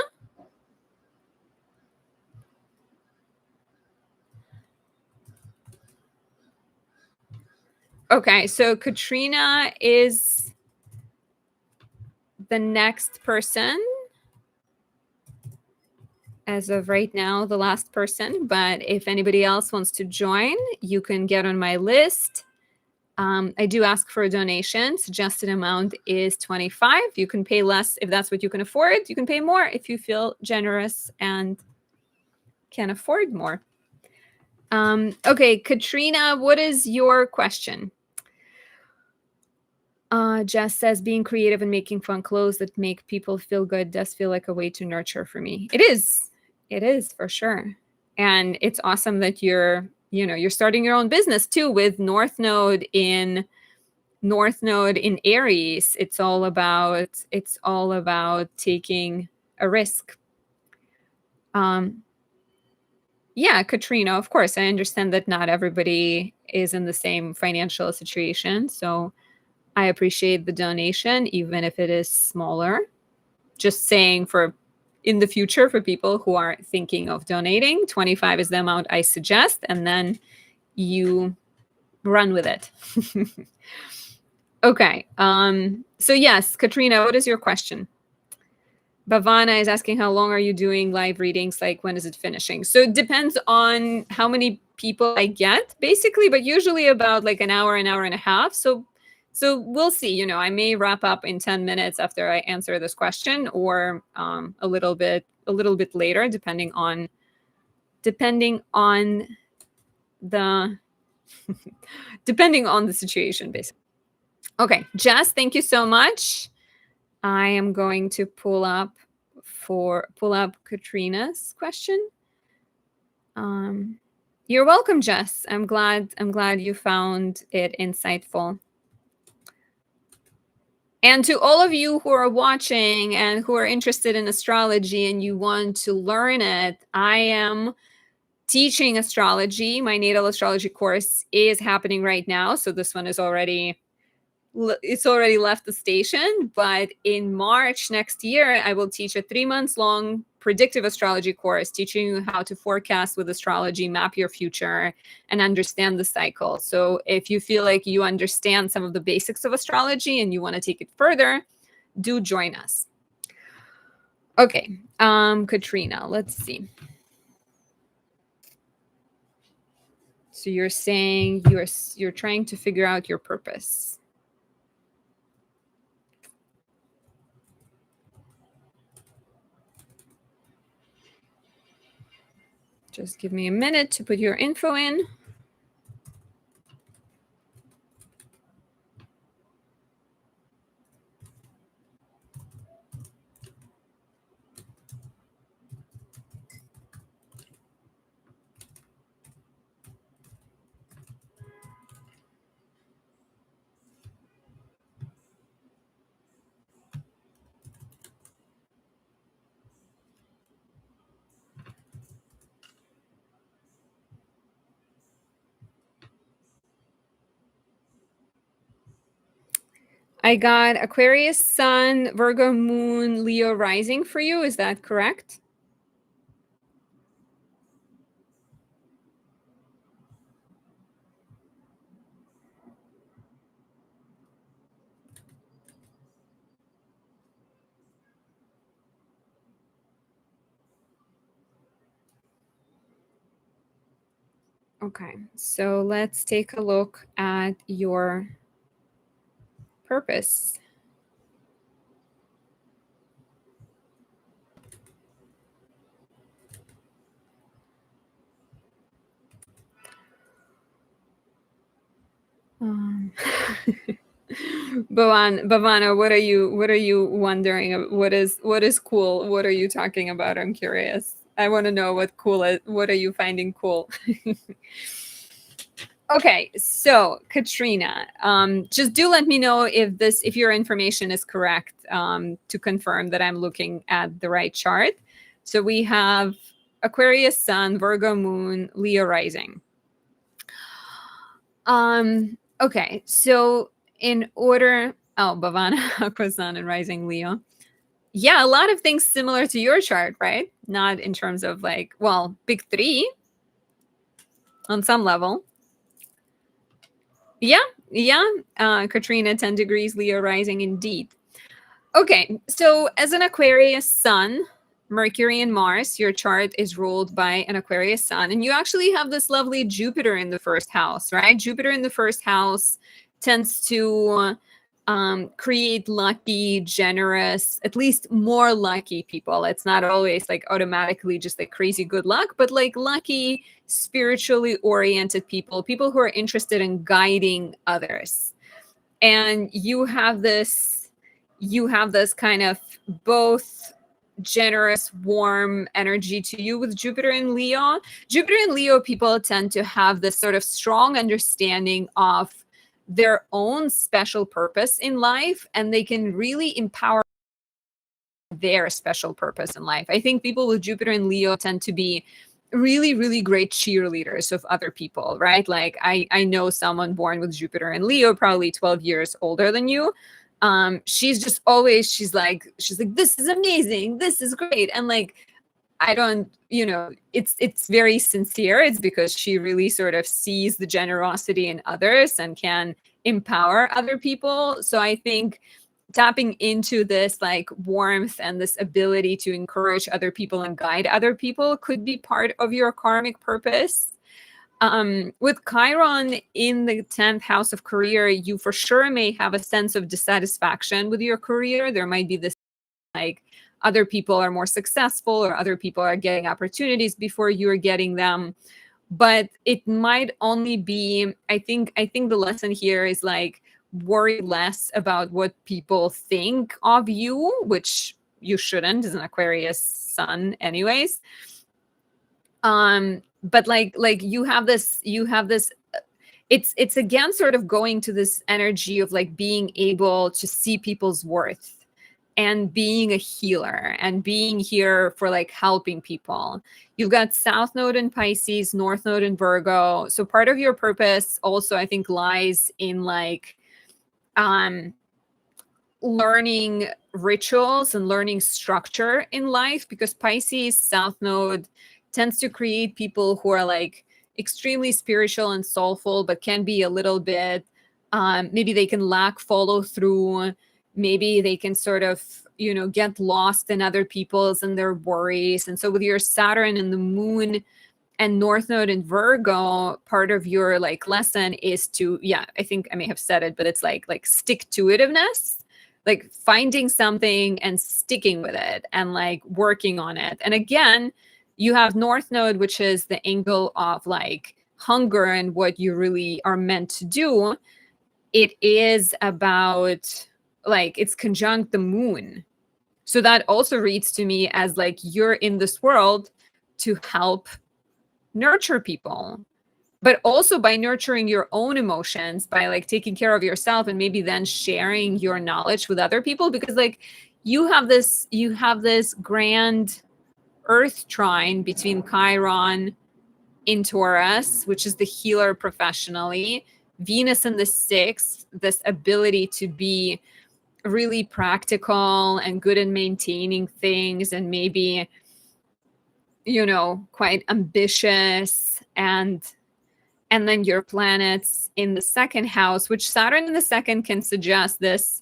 Okay, so Katrina is the next person. As of right now, the last person, but if anybody else wants to join, you can get on my list. I do ask for a donation. Suggested amount is 25. You can pay less if that's what you can afford. You can pay more if you feel generous and can afford more. Okay, Katrina, what is your question? Jess says, being creative and making fun clothes that make people feel good does feel like a way to nurture for me. It is for sure. And it's awesome that you're starting your own business too with North Node in Aries. It's all about taking a risk. Yeah, Katrina, of course, I understand that not everybody is in the same financial situation. So I appreciate the donation, even if it is smaller. Just saying, for in the future, for people who are thinking of donating, 25 is the amount I suggest, and then you run with it. Okay. So yes, Katrina, what is your question? Bhavana is asking, how long are you doing live readings? Like, when is it finishing? So it depends on how many people I get, basically, but usually about like an hour and a half. So we'll see. I may wrap up in 10 minutes after I answer this question, or a little bit later, depending on the depending on the situation, basically. Okay, Jess, thank you so much. I am going to pull up Katrina's question. You're welcome, Jess. I'm glad you found it insightful. And to all of you who are watching and who are interested in astrology and you want to learn it, I am teaching astrology. My natal astrology course is happening right now. So this one is already left the station, but in March next year, I will teach a 3 months long predictive astrology course, teaching you how to forecast with astrology, map your future, and understand the cycle. So if you feel like you understand some of the basics of astrology and you want to take it further, do join us. Okay, Katrina, let's see. So you're saying you're trying to figure out your purpose. Just give me a minute to put your info in. I got Aquarius Sun, Virgo Moon, Leo Rising for you. Is that correct? Okay, so let's take a look at your purpose. Um, Bhavana, what are you wondering? What is cool? What are you talking about? I'm curious. I want to know what cool is. What are you finding cool? Okay, so Katrina, just do let me know if your information is correct, to confirm that I'm looking at the right chart. So we have Aquarius Sun, Virgo Moon, Leo Rising. Okay, so in order, oh, Bhavana, Aqua Sun and Rising Leo. Yeah, a lot of things similar to your chart, right? Not in terms of like, well, big three on some level. Yeah, yeah. Katrina, 10 degrees, Leo rising indeed. Okay, so as an Aquarius sun, Mercury and Mars, your chart is ruled by an Aquarius sun. And you actually have this lovely Jupiter in the first house, right? Jupiter in the first house tends to create lucky, generous, at least more lucky people. It's not always like automatically just like crazy good luck, but like lucky, spiritually oriented people, people who are interested in guiding others. And you have this kind of both generous, warm energy to you with Jupiter and Leo. Jupiter and Leo people tend to have this sort of strong understanding of their own special purpose in life, and they can really empower their special purpose in life. I think people with Jupiter and Leo tend to be really, really great cheerleaders of other people, right? Like I know someone born with Jupiter and Leo, probably 12 years older than you. She's just always, she's like, this is amazing, this is great. And like, I don't, it's very sincere. It's because she really sort of sees the generosity in others and can empower other people. So I think tapping into this like warmth and this ability to encourage other people and guide other people could be part of your karmic purpose. With Chiron in the 10th house of career, you for sure may have a sense of dissatisfaction with your career. There might be this like other people are more successful or other people are getting opportunities before you're getting them. But it might only be, I think the lesson here is like worry less about what people think of you, which you shouldn't as an Aquarius sun anyways. But like you have this it's again sort of going to this energy of like being able to see people's worth and being a healer and being here for like helping people. You've got South Node in Pisces, North Node in Virgo. So part of your purpose also I think lies in like um learning rituals and learning structure in life, because Pisces South Node tends to create people who are like extremely spiritual and soulful, but can be a little bit, maybe they can lack follow through. Maybe they can sort of, get lost in other people's and their worries. And so with your Saturn and the moon and North Node in Virgo, part of your like lesson is to, yeah, I think I may have said it, but it's like stick to itiveness, like finding something and sticking with it and like working on it. And again, you have North Node, which is the angle of like hunger and what you really are meant to do. It is about like it's conjunct the moon. So that also reads to me as like you're in this world to help nurture people, but also by nurturing your own emotions, by like taking care of yourself and maybe then sharing your knowledge with other people, because like you have this grand earth trine between Chiron in Taurus, which is the healer professionally, Venus in the sixth, this ability to be really practical and good in maintaining things, and maybe, quite ambitious, and then your planets in the second house, which Saturn in the second can suggest this,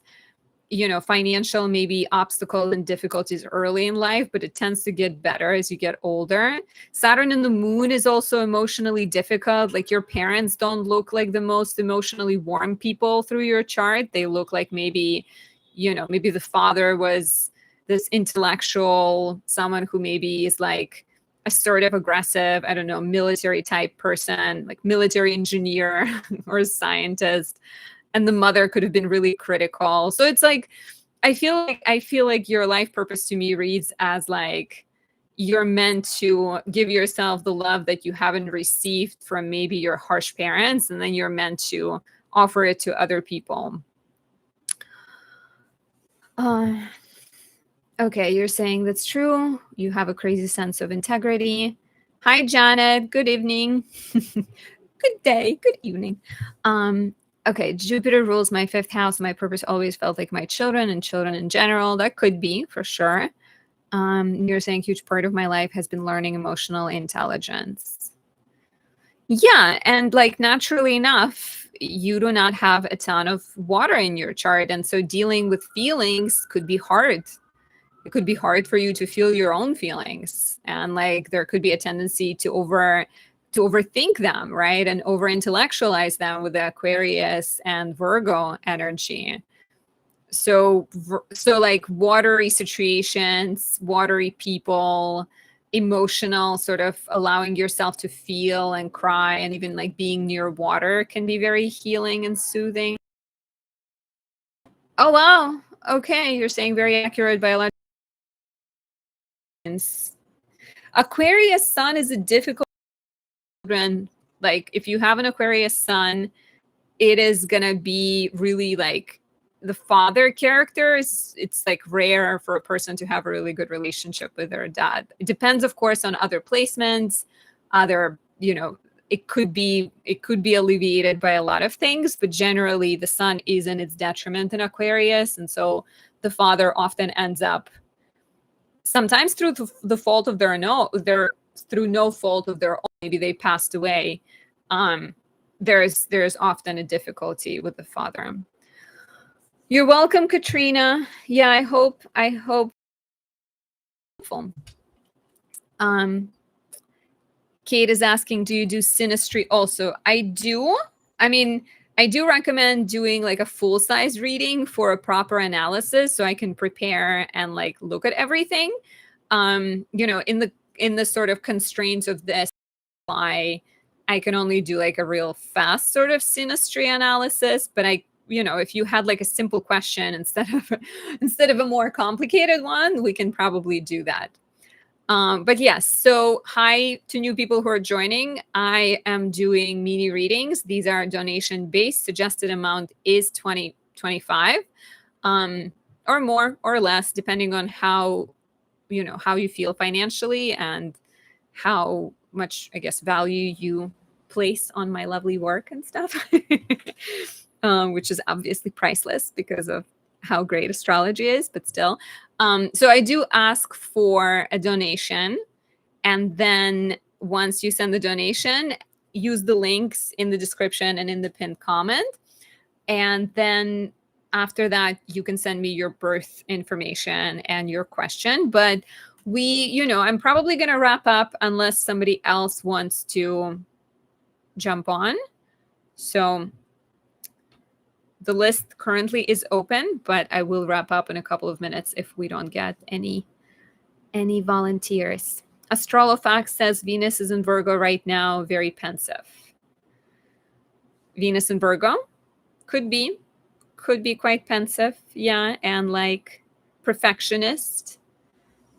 financial maybe obstacles and difficulties early in life, but it tends to get better as you get older. Saturn in the moon is also emotionally difficult. Like, your parents don't look like the most emotionally warm people through your chart. They look like maybe the father was this intellectual, someone who maybe is like assertive, aggressive, I don't know, military type person, like military engineer or a scientist. And the mother could have been really critical. So it's like, I feel like your life purpose to me reads as like, you're meant to give yourself the love that you haven't received from maybe your harsh parents, and then you're meant to offer it to other people. Okay, you're saying that's true. You have a crazy sense of integrity. Hi, Janet. Good evening. Good day. Good evening. Okay, Jupiter rules my fifth house. My purpose always felt like my children and children in general. That could be, for sure. You're saying huge part of my life has been learning emotional intelligence. Yeah, and like, naturally enough, you do not have a ton of water in your chart, and so dealing with feelings could be hard. It could be hard for you to feel your own feelings, and like, there could be a tendency to overthink them, right? And over intellectualize them with the Aquarius and Virgo energy. So like, watery situations, watery people, emotional, sort of allowing yourself to feel and cry, and even like being near water can be very healing and soothing. Oh, wow. Okay. You're saying very accurate biological. Aquarius sun is a difficult children. Like, if you have an Aquarius sun, it is gonna be really like the father characters. It's like rare for a person to have a really good relationship with their dad. It depends, of course, on other placements, other, it could be alleviated by a lot of things, but generally the sun is in its detriment in Aquarius, and so the father often ends up, sometimes through the fault of through no fault of their own, maybe they passed away. There's often a difficulty with the father. You're welcome, Katrina. Yeah, I hope. Kate is asking, do you do synastry also? I do. I mean, I do recommend doing like a full-size reading for a proper analysis, so I can prepare and like look at everything. In the sort of constraints of this, I can only do like a real fast sort of synastry analysis. But if you had like a simple question instead of a more complicated one, we can probably do that. But yes, so hi to new people who are joining. I am doing mini readings. These are donation based. Suggested amount is $25, or more or less, depending on how you feel financially and how much, I guess, value you place on my lovely work and stuff, which is obviously priceless because of how great astrology is, but still. So I do ask for a donation, and then once you send the donation, use the links in the description and in the pinned comment, and then after that you can send me your birth information and your question. But I'm probably going to wrap up unless somebody else wants to jump on. So the list currently is open, but I will wrap up in a couple of minutes if we don't get any volunteers. Astrolofax says Venus is in Virgo right now, very pensive. Venus in Virgo could be quite pensive, yeah, and like perfectionist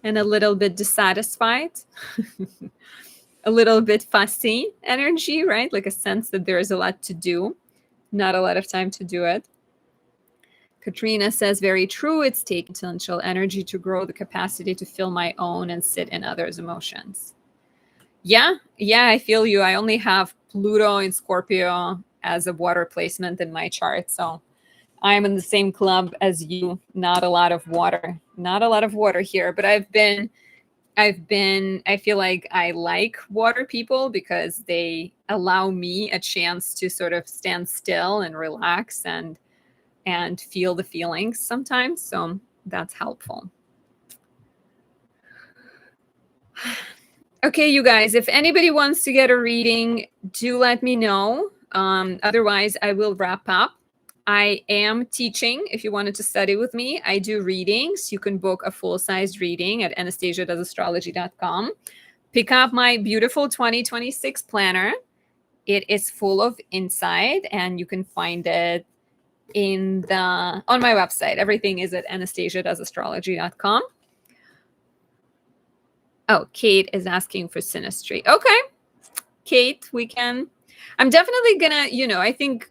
and a little bit dissatisfied. A little bit fussy energy, right? Like a sense that there is a lot to do, not a lot of time to do it. Katrina says, very true. It's taken potential energy to grow the capacity to feel my own and sit in others' emotions. Yeah, I feel you. I only have Pluto in Scorpio as a water placement in my chart. So I'm in the same club as you. Not a lot of water. Not a lot of water here, but I feel like I like water people because they allow me a chance to sort of stand still and relax and feel the feelings sometimes. So that's helpful. Okay, you guys, if anybody wants to get a reading, do let me know. Otherwise, I will wrap up. I am teaching. If you wanted to study with me, I do readings. You can book a full-size reading at anastasiadoesastrology.com. Pick up my beautiful 2026 planner. It is full of insight, and you can find it on my website. Everything is at anastasiadoesastrology.com. Oh, Kate is asking for synastry. Okay, Kate, I'm definitely gonna, I think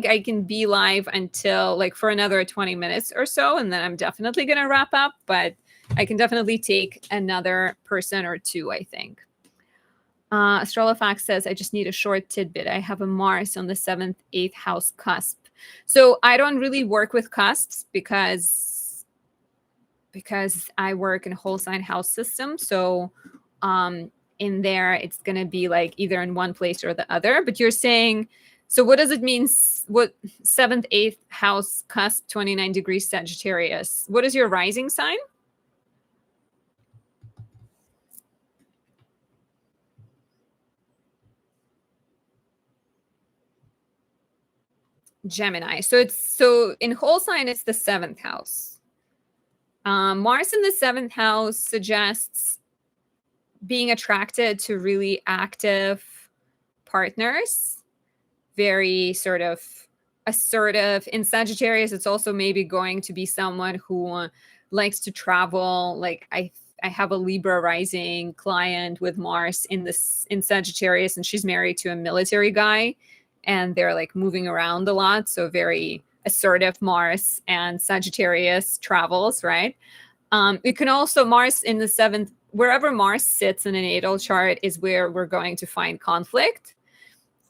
I can be live until like for another 20 minutes or so, and then I'm definitely gonna wrap up, but I can definitely take another person or two, I think. Astrolofax says, I just need a short tidbit. I have a Mars on the 7th, 8th house cusp. So I don't really work with cusps because I work in a whole sign house system. So in there, it's going to be like either in one place or the other. But you're saying, so what does it mean? What 7th, 8th house cusp, 29 degrees Sagittarius? What is your rising sign? Gemini. So in whole sign, it's the 7th house. Mars in the 7th house suggests being attracted to really active partners, very sort of assertive. In Sagittarius, it's also maybe going to be someone who likes to travel. Like I have a Libra rising client with Mars in Sagittarius, and she's married to a military guy, and they're like moving around a lot. So very assertive Mars and Sagittarius travels, right? It can also Mars in the 7th, wherever Mars sits in a natal chart is where we're going to find conflict.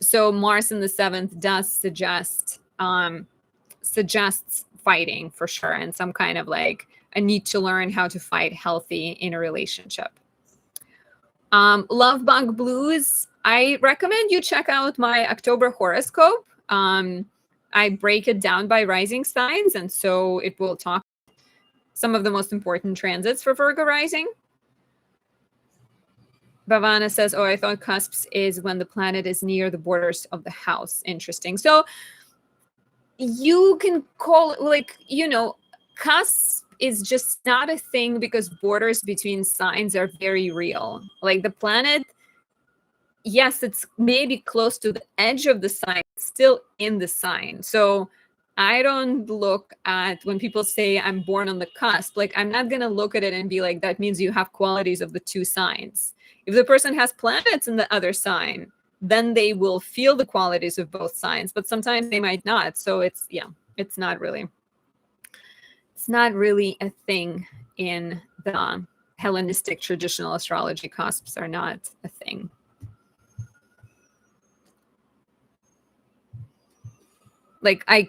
So Mars in the 7th does suggests fighting for sure, and some kind of like a need to learn how to fight healthy in a relationship. Love Bug Blues. I recommend you check out my October horoscope. I break it down by rising signs, and so it will talk some of the most important transits for Virgo rising. Bhavana says, oh, I thought cusps is when the planet is near the borders of the house. Interesting. So you can call it like, cusp is just not a thing because borders between signs are very real. Like the planet, yes, it's maybe close to the edge of the sign, still in the sign. So I don't look at when people say I'm born on the cusp, like I'm not going to look at it and be like, that means you have qualities of the two signs. If the person has planets in the other sign, then they will feel the qualities of both signs, but sometimes they might not. So it's not really a thing in the Hellenistic traditional astrology. Cusps are not a thing. Like I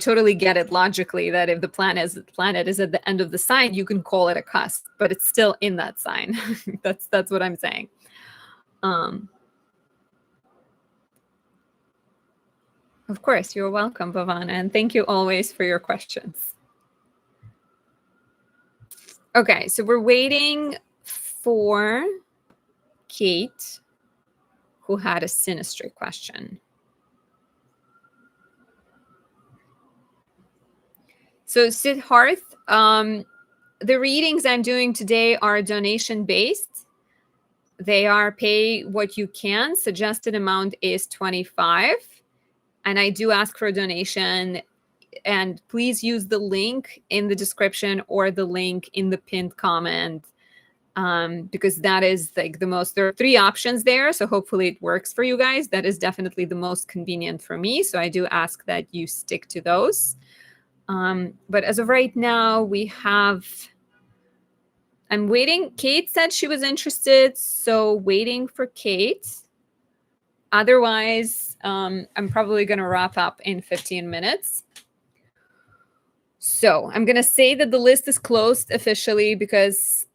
totally get it logically that if the planet is at the end of the sign, you can call it a cusp, but it's still in that sign. That's what I'm saying. Of course, you're welcome, Bhavana, and thank you always for your questions. Okay, so we're waiting for Kate, who had a synastry question. So Siddharth, the readings I'm doing today are donation-based. They are pay what you can. Suggested amount is $25. And I do ask for a donation. And please use the link in the description or the link in the pinned comment, because that is like the most, there are 3 options there. So hopefully it works for you guys. That is definitely the most convenient for me. So I do ask that you stick to those. But as of right now, I'm waiting. Kate said she was interested. So waiting for Kate. Otherwise, I'm probably going to wrap up in 15 minutes. So I'm going to say that the list is closed officially because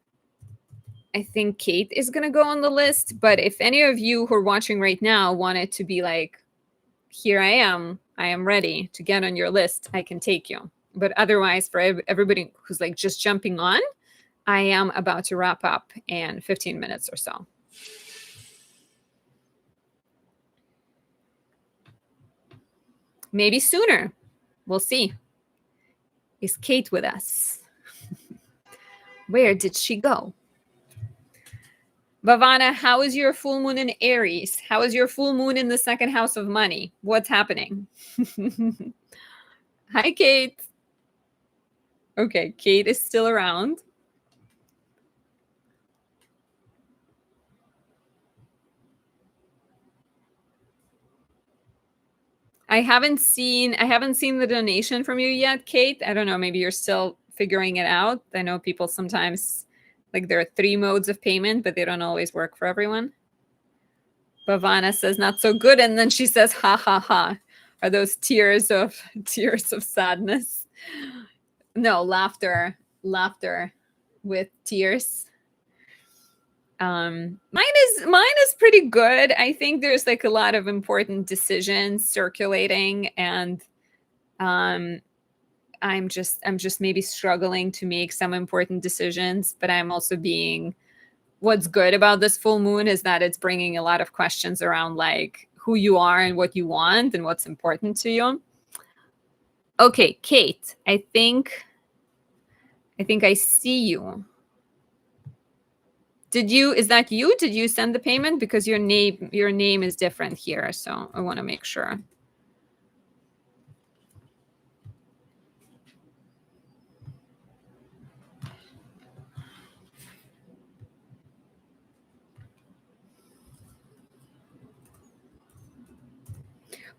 I think Kate is going to go on the list. But if any of you who are watching right now wanted to be like, here I am ready to get on your list, I can take you. But otherwise, for everybody who's like just jumping on, I am about to wrap up in 15 minutes or so. Maybe sooner. We'll see. Is Kate with us? Where did she go? Bhavana, how is your full moon in Aries? How is your full moon in the second house of money? What's happening? Hi, Kate. Okay, Kate is still around. I haven't seen the donation from you yet, Kate. I don't know, maybe you're still figuring it out. I know people sometimes, like, there are 3 modes of payment, but they don't always work for everyone. Bhavana says not so good, and then she says ha ha ha. Are those tears of sadness? No, laughter with tears. Mine is pretty good. I think there's like a lot of important decisions circulating, and I'm just maybe struggling to make some important decisions, but I'm also being, what's good about this full moon is that it's bringing a lot of questions around like who you are and what you want and what's important to you. Okay, Kate, I think I see you. Is that you? Did you send the payment? Because your name is different here, so I want to make sure.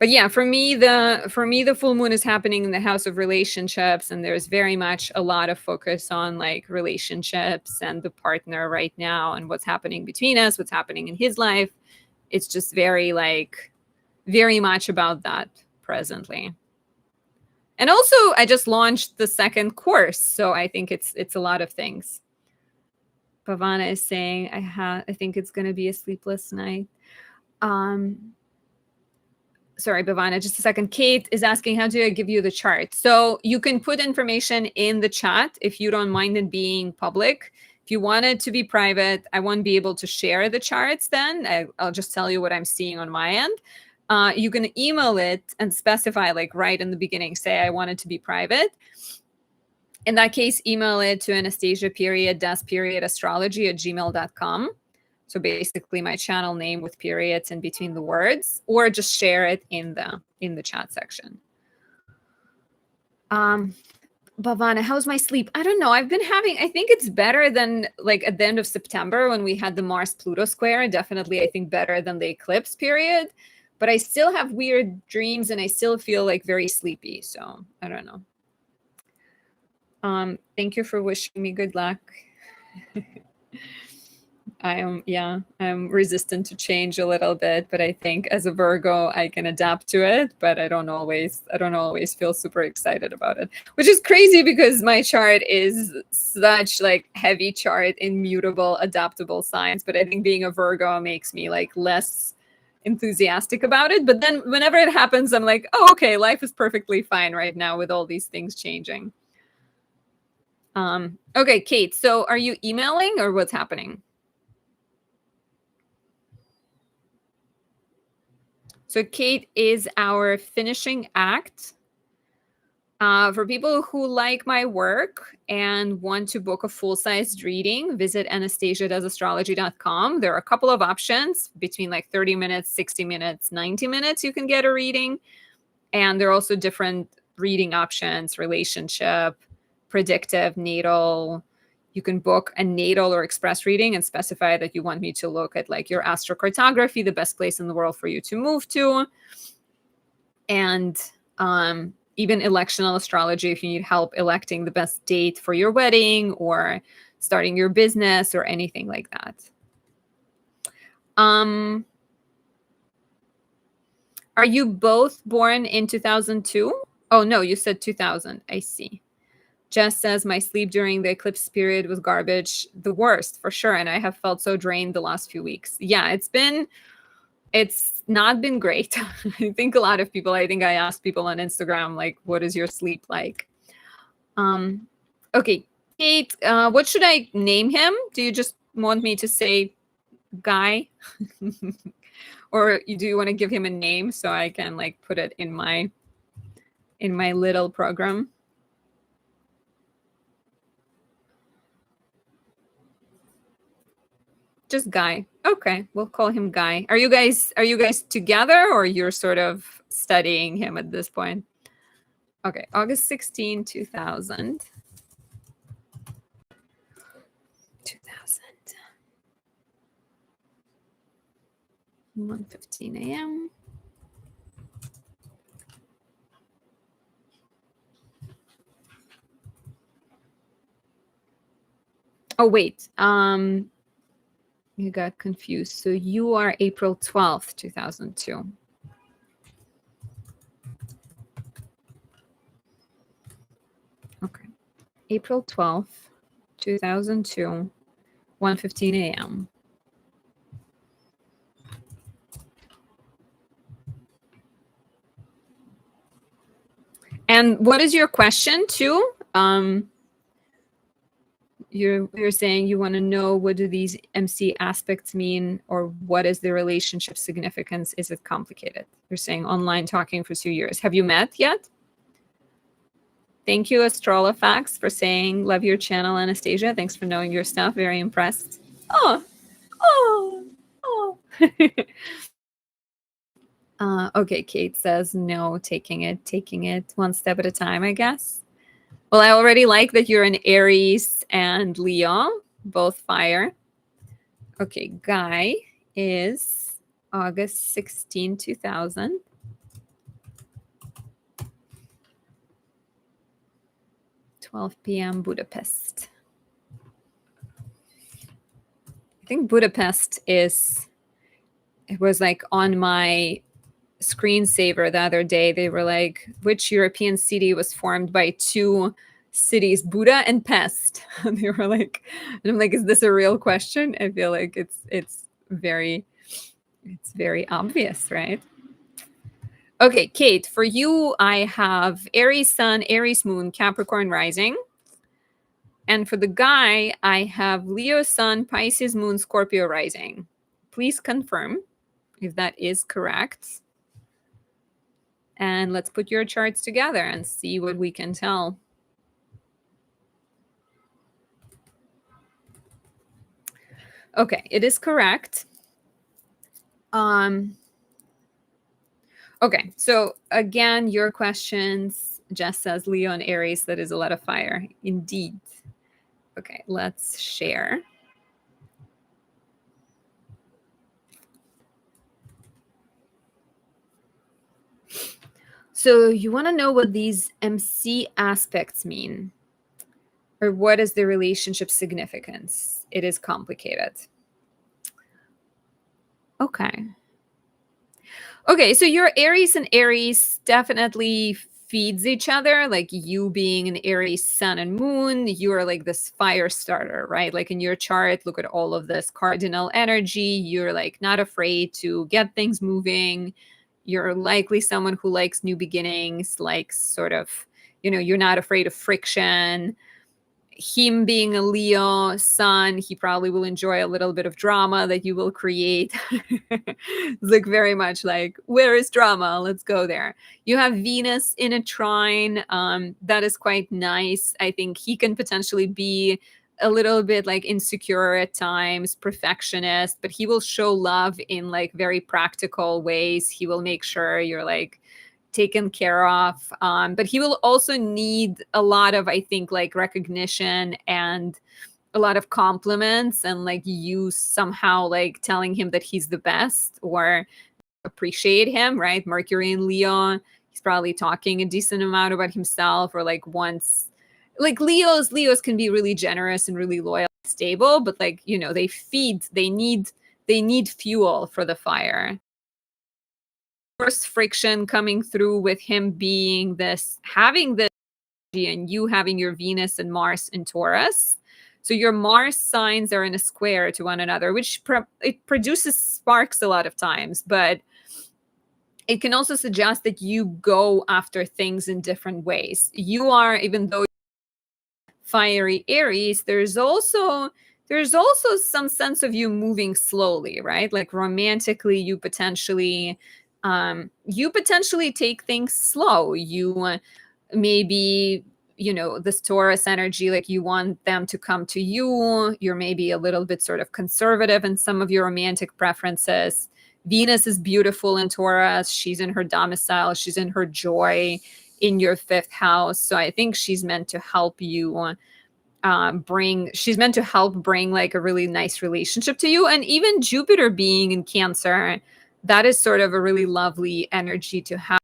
But yeah, for me the full moon is happening in the house of relationships, and there's very much a lot of focus on like relationships and the partner right now and what's happening between us, what's happening in his life. It's just very much about that presently. And also I just launched the second course, so I think it's a lot of things. Bhavana is saying I think it's going to be a sleepless night. Sorry, Bhavana, just a second. Kate is asking, how do I give you the chart? So you can put information in the chat if you don't mind it being public. If you want it to be private, I won't be able to share the charts then. I'll just tell you what I'm seeing on my end. You can email it and specify, like right in the beginning, say I want it to be private. In that case, email it to Anastasia.astrology@gmail.com. So basically my channel name with periods in between the words, or just share it in the chat section. Bhavana, how's my sleep? I don't know. I think it's better than like at the end of September when we had the Mars-Pluto square. Definitely, I think better than the eclipse period. But I still have weird dreams and I still feel like very sleepy. So I don't know. Thank you for wishing me good luck. I'm resistant to change a little bit, but I think as a Virgo, I can adapt to it, but I don't always feel super excited about it, which is crazy because my chart is such like heavy chart, immutable, adaptable signs. But I think being a Virgo makes me like less enthusiastic about it. But then whenever it happens, I'm like, oh, okay, life is perfectly fine right now with all these things changing. Okay, Kate, so are you emailing or what's happening? So Kate is our finishing act. For people who like my work and want to book a full-sized reading, visit Anastasia.astrology.com. There are a couple of options between like 30 minutes, 60 minutes, 90 minutes. You can get a reading. And there are also different reading options: relationship, predictive, natal. You can book a natal or express reading and specify that you want me to look at like your astrocartography, the best place in the world for you to move to. And even electional astrology, if you need help electing the best date for your wedding or starting your business or anything like that. Are you both born in 2002? Oh, no, you said 2000. I see. Jess says my sleep during the eclipse period was garbage, the worst for sure. And I have felt so drained the last few weeks. Yeah, it's not been great. I think a lot of people, I think I asked people on Instagram, like, what is your sleep like? Okay, Kate, what should I name him? Do you just want me to say Guy? Or do you want to give him a name so I can like put it in my little program? Just Guy. Okay, we'll call him Guy. Are you guys together, or you're sort of studying him at this point? Okay, August 16, 2000. 1:15 a.m. Oh wait, you got confused. So you are April 12th, 2002. Okay, April 12th, 2002, 1:15 a.m. And what is your question too? You're saying you want to know, what do these MC aspects mean, or what is the relationship significance? Is it complicated? You're saying online talking for 2 years. Have you met yet? Thank you, Astrolofax, for saying love your channel, Anastasia. Thanks for knowing your stuff. Very impressed. Oh. Okay, Kate says no, taking it one step at a time, I guess. Well, I already like that you're an Aries and Leo, both fire. Okay, Guy is August 16, 2000. p.m. Budapest. I think Budapest it was like on my screensaver the other day. They were like, which European city was formed by two cities, Buda and Pest? And they were like, and I'm like, is this a real question? I feel like it's very obvious, right? Okay, Kate, for you, I have Aries Sun, Aries Moon, Capricorn Rising. And for the Guy, I have Leo Sun, Pisces Moon, Scorpio Rising. Please confirm if that is correct. And let's put your charts together and see what we can tell. Okay, it is correct. Okay, so again, your questions, Jess says Leo and Aries, that is a lot of fire. Indeed. Okay, let's share. So you want to know what these MC aspects mean, or what is the relationship significance? It is complicated. Okay. Okay, so your Aries and Aries definitely feeds each other. Like you being an Aries sun and moon, you are like this fire starter, right? Like in your chart, look at all of this cardinal energy. You're like not afraid to get things moving. You're likely someone who likes new beginnings, likes sort of, you're not afraid of friction. Him being a Leo sun, he probably will enjoy a little bit of drama that you will create. It's like very much like, where is drama? Let's go there. You have Venus in a trine. That is quite nice. I think he can potentially be a little bit like insecure at times, perfectionist, but he will show love in like very practical ways. He will make sure you're like taken care of. But he will also need a lot of, I think, like recognition and a lot of compliments, and like you somehow like telling him that he's the best or appreciate him, right? Mercury and Leo, he's probably talking a decent amount about himself, or like once, like Leos can be really generous and really loyal, stable, but like, they need fuel for the fire. first friction coming through with him being this, having this, and you having your Venus and Mars in Taurus. So your Mars signs are in a square to one another, which it produces sparks a lot of times, but it can also suggest that you go after things in different ways. You are, even though fiery Aries, there's also some sense of you moving slowly, right? Like romantically, you potentially take things slow. You maybe, this Taurus energy, like you want them to come to you. You're maybe a little bit sort of conservative in some of your romantic preferences. Venus is beautiful in Taurus. She's in her domicile. She's in her joy in your fifth house. So I think she's meant to help you bring like a really nice relationship to you. And even Jupiter being in Cancer, that is sort of a really lovely energy to have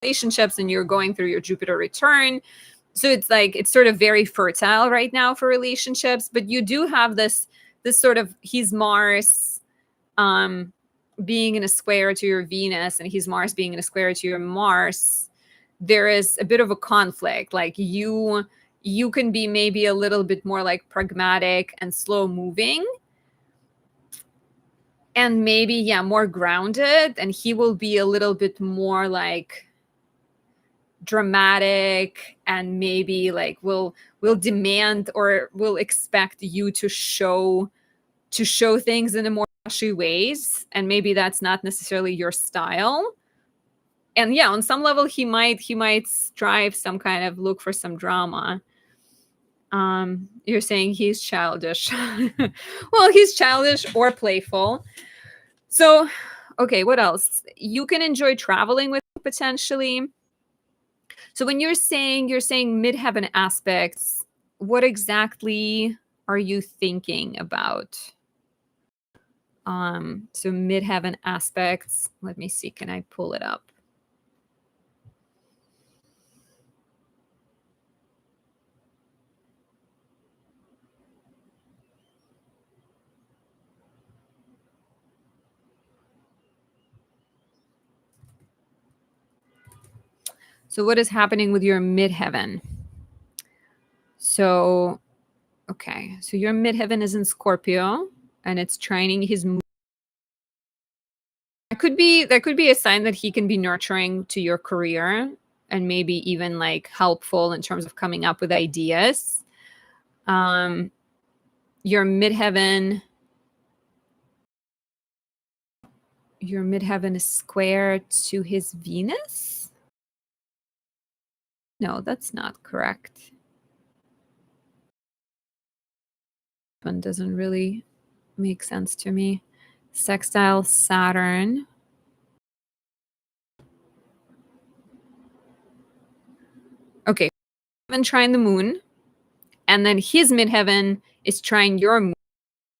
relationships, and you're going through your Jupiter return. So it's like, it's sort of very fertile right now for relationships, but you do have this sort of, he's Mars being in a square to your Venus, and he's Mars being in a square to your Mars. There is a bit of a conflict. Like you can be maybe a little bit more like pragmatic and slow moving, and maybe, more grounded, and he will be a little bit more like dramatic, and maybe like will demand or will expect you to show things in a more flashy ways, and maybe that's not necessarily your style. And on some level he might strive some kind of look for some drama. You're saying he's childish. Well, he's childish or playful. So, okay, what else? You can enjoy traveling with potentially. So when you're saying midheaven aspects, what exactly are you thinking about? So midheaven aspects, let me see, can I pull it up? So what is happening with your midheaven? So, okay, so your midheaven is in Scorpio, and it's trining his moon. That could be a sign that he can be nurturing to your career, and maybe even like helpful in terms of coming up with ideas. Your midheaven is square to his Venus? No, that's not correct. One doesn't really make sense to me. Sextile Saturn. Okay, heaven trine the moon, and then his midheaven is trying your moon.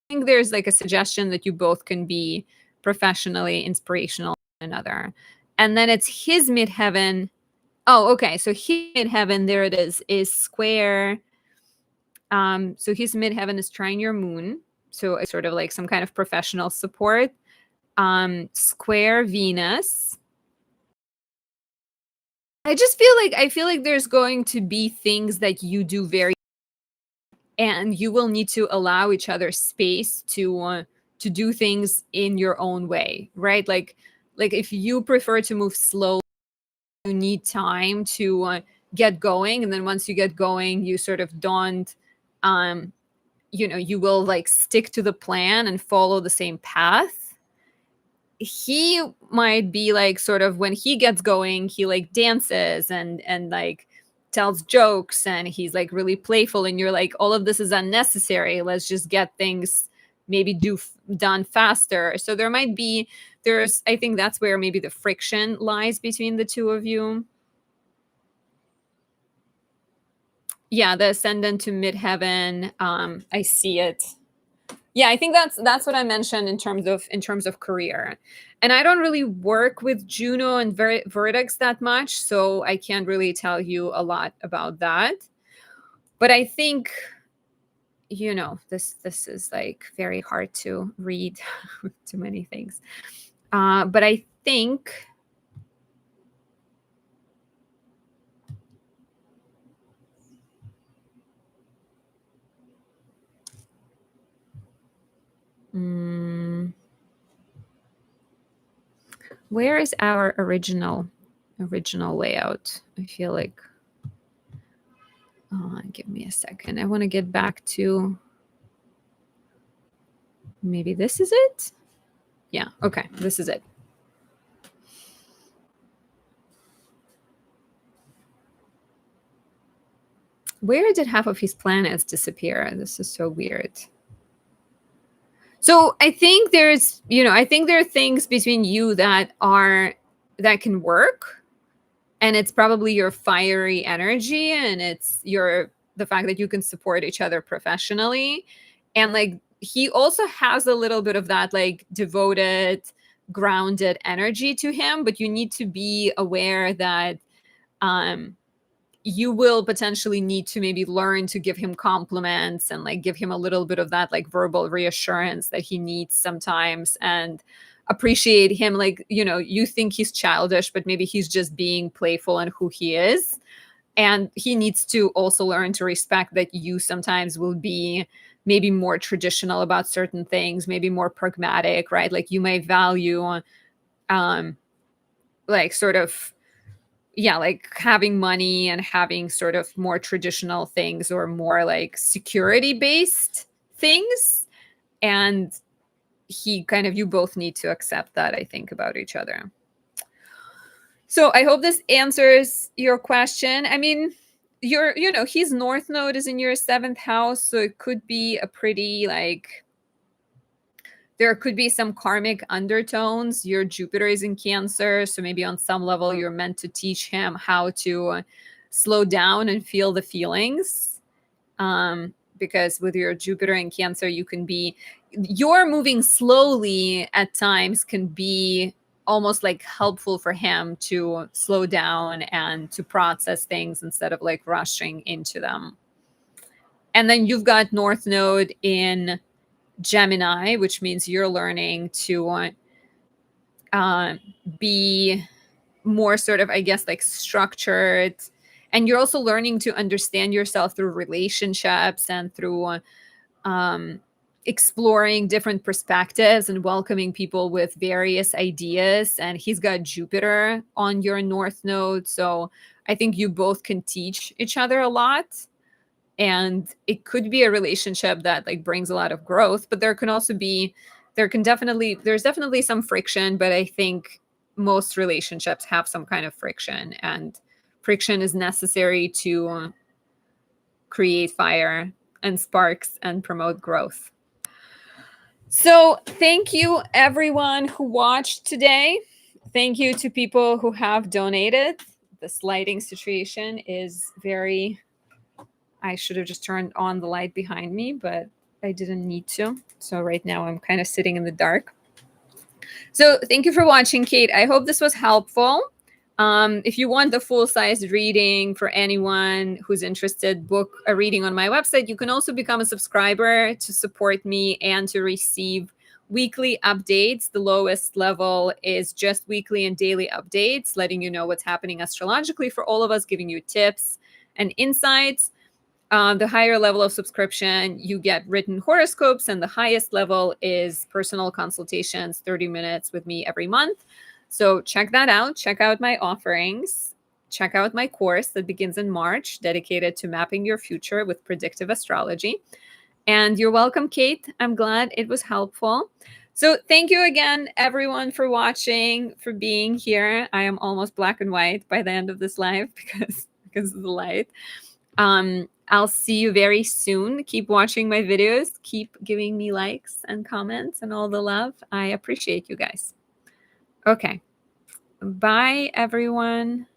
I think there's like a suggestion that you both can be professionally inspirational to one another. And then it's his midheaven. Oh, okay. So his midheaven, there it is square. So his midheaven is trying your moon. So it's sort of like some kind of professional support. Square Venus. I feel like there's going to be things that you do very, and you will need to allow each other space to do things in your own way, right? Like if you prefer to move slow, you need time to get going, and then once you get going, you sort of don't you will like stick to the plan and follow the same path. He might be like, sort of, when he gets going, he like dances and like tells jokes, and he's like really playful, and you're like, all of this is unnecessary, let's just get things maybe done faster. So I think that's where maybe the friction lies between the two of you. Yeah, the ascendant to midheaven, I see it. Yeah, I think that's what I mentioned in terms of career. And I don't really work with Juno and Vertex that much, so I can't really tell you a lot about that. But I think, this is like very hard to read too many things. But I think Mm, where is our original layout? I feel like, give me a second. I want to get back to, maybe this is it. Yeah. Okay. This is it. Where did half of his planets disappear? This is so weird. So I think there's, I think there are things between you that can work, and it's probably your fiery energy, and it's the fact that you can support each other professionally. And like, he also has a little bit of that like devoted, grounded energy to him, but you need to be aware that um you will potentially need to maybe learn to give him compliments and like give him a little bit of that like verbal reassurance that he needs sometimes, and appreciate him. Like, you think he's childish, but maybe he's just being playful and who he is. And he needs to also learn to respect that you sometimes will be maybe more traditional about certain things, maybe more pragmatic, right? Like you might value like sort of, yeah, like having money and having sort of more traditional things or more like security based things. And you both need to accept that, I think, about each other. So I hope this answers your question. I mean, his north node is in your 7th house, so it could be a pretty like, there could be some karmic undertones. Your Jupiter is in Cancer, so maybe on some level you're meant to teach him how to slow down and feel the feelings. Because with your Jupiter in Cancer, you're moving slowly at times can be almost like helpful for him to slow down and to process things instead of like rushing into them. And then you've got North Node in Gemini, which means you're learning to be more sort of, I guess, like structured. And you're also learning to understand yourself through relationships and through exploring different perspectives and welcoming people with various ideas. And he's got Jupiter on your North Node. So I think you both can teach each other a lot. And it could be a relationship that like brings a lot of growth, but there's definitely some friction. But I think most relationships have some kind of friction, and friction is necessary to create fire and sparks and promote growth. So thank you everyone who watched today. Thank you to people who have donated. This lighting situation is very, I should have just turned on the light behind me, but I didn't need to. So right now I'm kind of sitting in the dark. So thank you for watching, Kate. I hope this was helpful. If you want the full-sized reading for anyone who's interested, book a reading on my website. You can also become a subscriber to support me and to receive weekly updates. The lowest level is just weekly and daily updates, letting you know what's happening astrologically for all of us, giving you tips and insights. The higher level of subscription, you get written horoscopes, and the highest level is personal consultations, 30 minutes with me every month. So check that out. Check out my offerings. Check out my course that begins in March, dedicated to mapping your future with predictive astrology. And you're welcome, Kate. I'm glad it was helpful. So thank you again, everyone, for watching, for being here. I am almost black and white by the end of this live because of the light. I'll see you very soon. Keep watching my videos. Keep giving me likes and comments and all the love. I appreciate you guys. Okay. Bye, everyone.